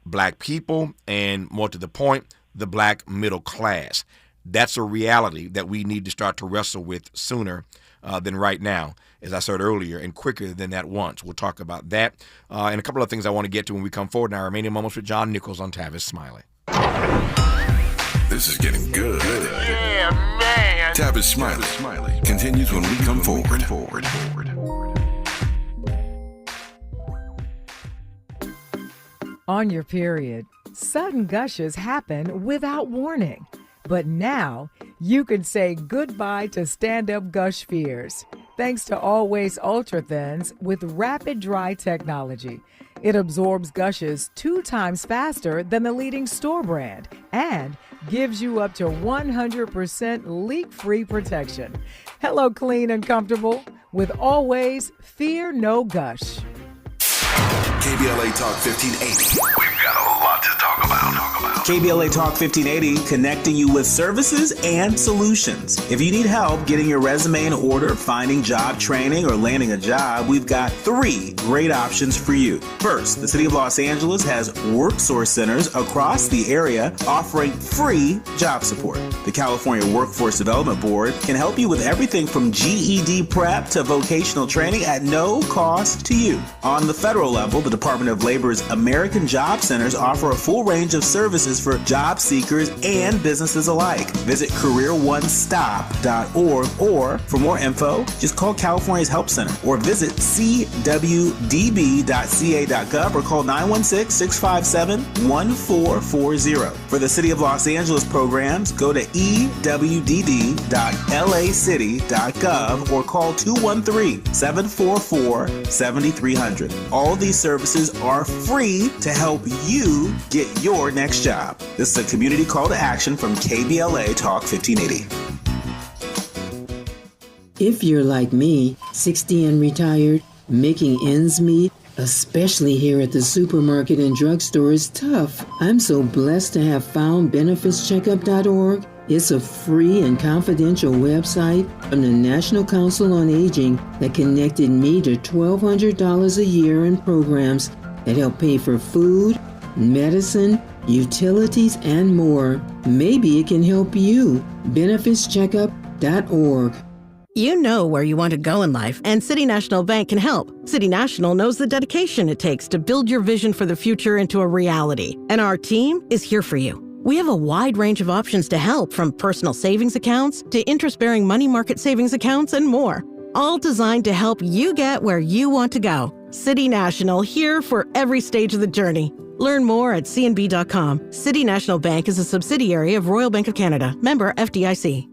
black people and, more to the point, the black middle class. That's a reality that we need to start to wrestle with sooner than right now, as I said earlier, and quicker than that once. We'll talk about that and a couple of things I want to get to when we come forward in our remaining moments with John Nichols on Tavis Smiley. This is getting good. Yeah, man. Tavis Smiley continues when we come forward. On your period, sudden gushes happen without warning. But now you can say goodbye to stand-up gush fears thanks to Always Ultra Thins with rapid dry technology. It absorbs gushes 2 times faster than the leading store brand and gives you up to 100% leak-free protection. Hello, clean and comfortable with Always Fear No Gush. KBLA Talk 1580. We've got a lot to talk about. KBLA Talk 1580, connecting you with services and solutions. If you need help getting your resume in order, finding job training, or landing a job, we've got 3 great options for you. First, the City of Los Angeles has work source centers across the area offering free job support. The California Workforce Development Board can help you with everything from GED prep to vocational training at no cost to you. On the federal level, the Department of Labor's American Job Centers offer a full range of services for job seekers and businesses alike. Visit careeronestop.org, or for more info, just call California's Help Center or visit cwdb.ca.gov or call 916-657-1440. For the City of Los Angeles programs, go to ewd.lacity.gov or call 213-744-7300. All these services are free to help you get your next job. This is a community call to action from KBLA Talk 1580. If you're like me, 60 and retired, making ends meet, especially here at the supermarket and drugstore, is tough. I'm so blessed to have found benefitscheckup.org. It's a free and confidential website from the National Council on Aging that connected me to $1,200 a year in programs that help pay for food, medicine, utilities, and more. Maybe it can help you. benefitscheckup.org. You know where you want to go in life, and City National Bank can help. City National knows the dedication it takes to build your vision for the future into a reality, and our team is here for you. We have a wide range of options to help, from personal savings accounts to interest-bearing money market savings accounts and more, all designed to help you get where you want to go. City National, here for every stage of the journey. Learn more at cnb.com. City National Bank is a subsidiary of Royal Bank of Canada. Member FDIC.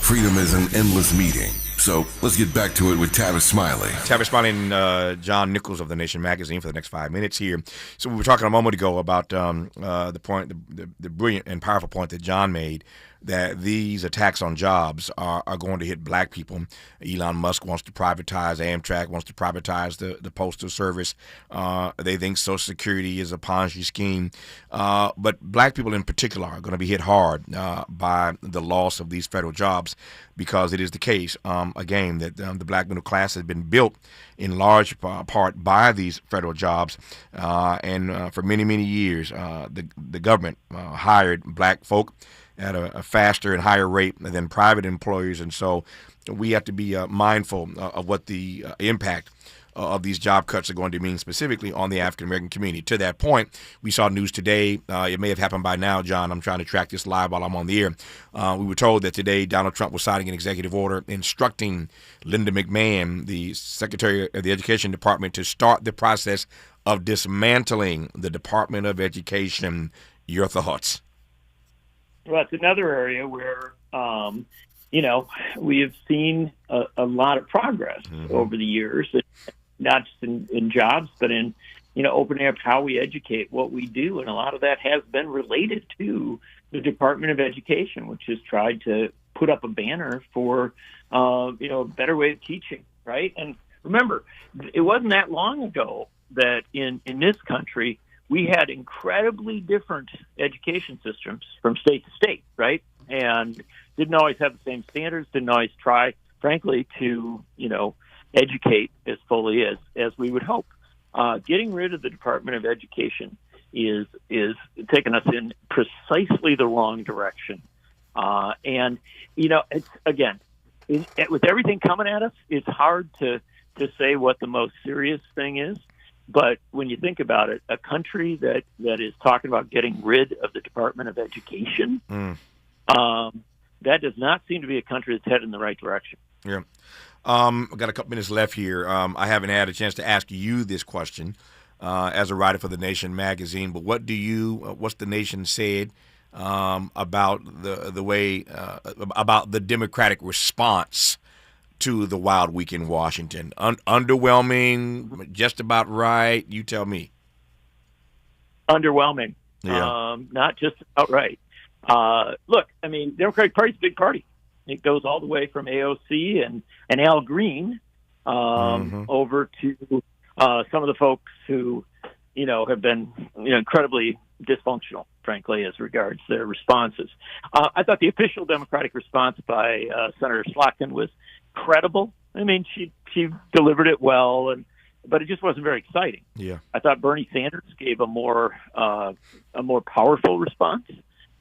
Freedom is an endless meeting. So let's get back to it with Tavis Smiley. Tavis Smiley and John Nichols of The Nation magazine for the next 5 minutes here. So we were talking a moment ago about the point, the brilliant and powerful point that John made, that these attacks on jobs are going to hit black people. Elon Musk wants to privatize Amtrak, wants to privatize the Postal Service. They think Social Security is a Ponzi scheme. But black people in particular are going to be hit hard by the loss of these federal jobs, because it is the case, again, that the black middle class has been built in large part by these federal jobs. And for many, many years, the government hired black folk at a faster and higher rate than private employers. And so we have to be mindful of what the impact of these job cuts are going to mean specifically on the African-American community. To that point, we saw news today. It may have happened by now, John. I'm trying to track this live while I'm on the air. We were told that today Donald Trump was signing an executive order instructing Linda McMahon, the Secretary of the Education Department, to start the process of dismantling the Department of Education. Your thoughts? Well, it's another area where, we have seen a lot of progress over the years, not just in jobs, but in, opening up how we educate, what we do. And a lot of that has been related to the Department of Education, which has tried to put up a banner for, a better way of teaching, right? And remember, it wasn't that long ago that in this country, we had incredibly different education systems from state to state, right? And didn't always have the same standards, didn't always try, frankly, to, educate as fully as we would hope. Getting rid of the Department of Education is taking us in precisely the wrong direction. And, it's, again, with everything coming at us, it's hard to say what the most serious thing is. But when you think about it, a country that is talking about getting rid of the Department of Education, that does not seem to be a country that's headed in the right direction. Yeah. I've got a couple minutes left here. I haven't had a chance to ask you this question as a writer for The Nation magazine, but what's The Nation said about the way about the Democratic response to the wild week in Washington? Underwhelming, just about right? You tell me. Underwhelming. Yeah. Not just outright. Look, I mean, Democratic Party's a big party. It goes all the way from AOC and Al Green over to some of the folks who, have been incredibly dysfunctional, frankly, as regards their responses. I thought the official Democratic response by Senator Slotkin was credible. I mean, she delivered it well, but it just wasn't very exciting. Yeah, I thought Bernie Sanders gave a more powerful response,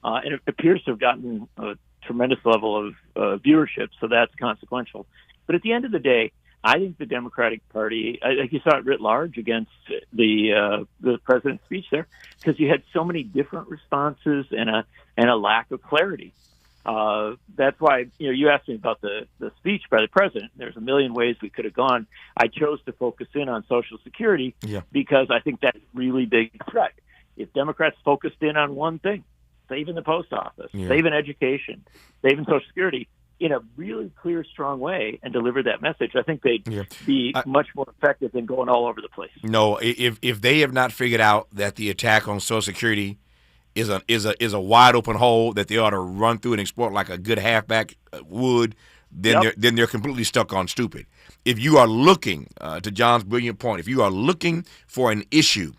and it appears to have gotten a tremendous level of viewership, so that's consequential. But at the end of the day, I think the Democratic Party, I think you saw it writ large against the president's speech there, because you had so many different responses and a lack of clarity. That's why, you asked me about the speech by the president. There's a million ways we could have gone. I chose to focus in on Social Security because I think that's a really big threat. If Democrats focused in on one thing, saving the post office, saving education, saving Social Security, in a really clear, strong way and deliver that message, I think they'd be much more effective than going all over the place. No, if they have not figured out that the attack on Social Security is a wide open hole that they ought to run through and exploit like a good halfback would, then they're completely stuck on stupid. If you are looking, to John's brilliant point, if you are looking for an issue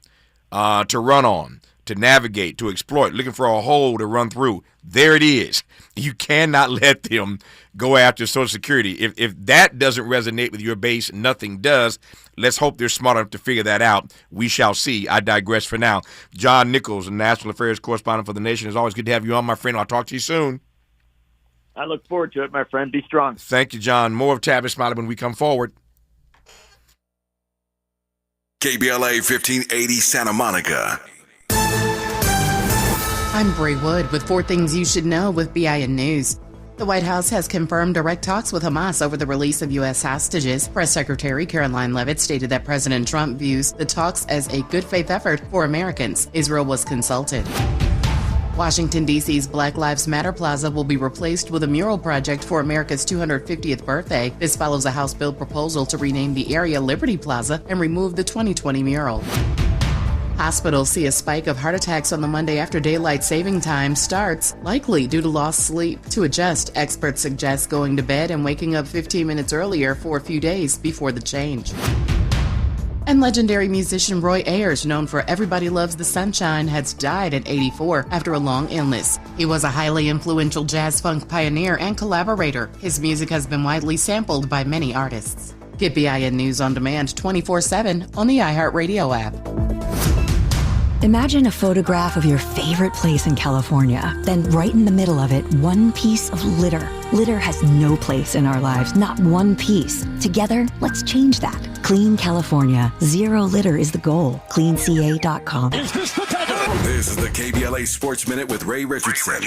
to run on, to navigate, to exploit, looking for a hole to run through, there it is. You cannot let them go after Social Security. If that doesn't resonate with your base, nothing does. Let's hope they're smart enough to figure that out. We shall see. I digress for now. John Nichols, National Affairs Correspondent for The Nation. It's always good to have you on, my friend. I'll talk to you soon. I look forward to it, my friend. Be strong. Thank you, John. More of Tavis Smiley when we come forward. KBLA 1580 Santa Monica. I'm Bree Wood with 4 Things You Should Know with BIN News. The The White House has confirmed direct talks with Hamas over the release of U.S. hostages. Press Secretary Caroline Leavitt stated that President Trump views the talks as a good faith effort for Americans. Israel was consulted. Washington, D.C.'s Black Lives Matter Plaza will be replaced with a mural project for America's 250th birthday. This follows a House bill proposal to rename the area Liberty Plaza and remove the 2020 mural. Hospitals see a spike of heart attacks on the Monday after daylight saving time starts, likely due to lost sleep. To adjust, experts suggest going to bed and waking up 15 minutes earlier for a few days before the change. And legendary musician Roy Ayers, known for Everybody Loves the Sunshine, has died at 84 after a long illness. He was a highly influential jazz-funk pioneer and collaborator. His music has been widely sampled by many artists. Get BIN News on demand 24/7 on the iHeartRadio app. Imagine a photograph of your favorite place in California. Then right in the middle of it, one piece of litter. Litter has no place in our lives, not one piece. Together, let's change that. Clean California. Zero litter is the goal. CleanCA.com. This is the KBLA Sports Minute with Ray Richardson.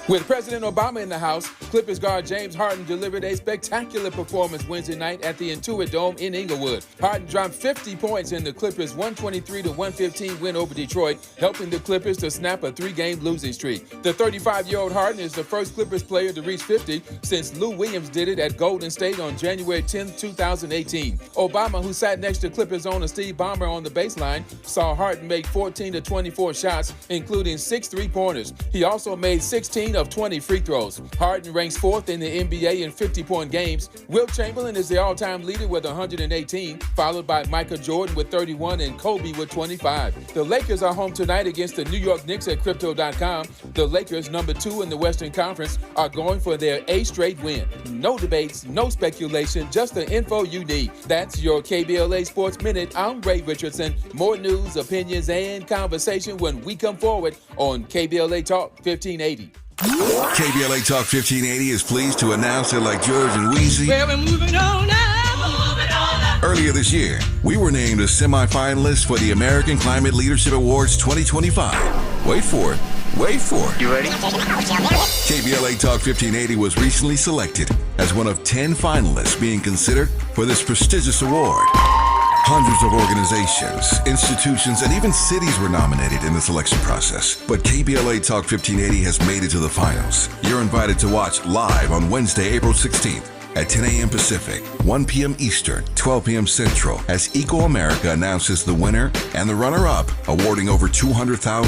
With President Obama in the house, Clippers guard James Harden delivered a spectacular performance Wednesday night at the Intuit Dome in Inglewood. Harden dropped 50 points in the Clippers' 123-115 win over Detroit, helping the Clippers to snap a 3-game losing streak. The 35-year-old Harden is the first Clippers player to reach 50 since Lou Williams did it at Golden State on January 10, 2018. Obama, who sat next to Clippers owner Steve Ballmer on the baseline, saw Harden make 14 to 24 shots, including 6 3-pointers. He also made 16 of 20 free throws. Harden ranks 4th in the NBA in 50-point games. Wilt Chamberlain is the all-time leader with 118, followed by Michael Jordan with 31 and Kobe with 25. The Lakers are home tonight against the New York Knicks at Crypto.com. The Lakers, number 2 in the Western Conference, are going for their 8th straight win. No debates, no speculation, just the info you need. That's your KBLA Sports Minute. I'm Ray Richardson. More news, opinions, and conversation when we come forward on KBLA Talk 1580. KBLA Talk 1580 is pleased to announce that like George and Weezy, Well, we're moving on now. earlier this year, we were named as semifinalists for the American Climate Leadership Awards 2025. Wait for it. Wait for it. You ready? KBLA Talk 1580 was recently selected as one of 10 finalists being considered for this prestigious award. Hundreds of organizations, institutions, and even cities were nominated in the selection process. But KBLA Talk 1580 has made it to the finals. You're invited to watch live on Wednesday, April 16th at 10 a.m. Pacific, 1 p.m. Eastern, 12 p.m. Central, as Eco America announces the winner and the runner-up, awarding over $200,000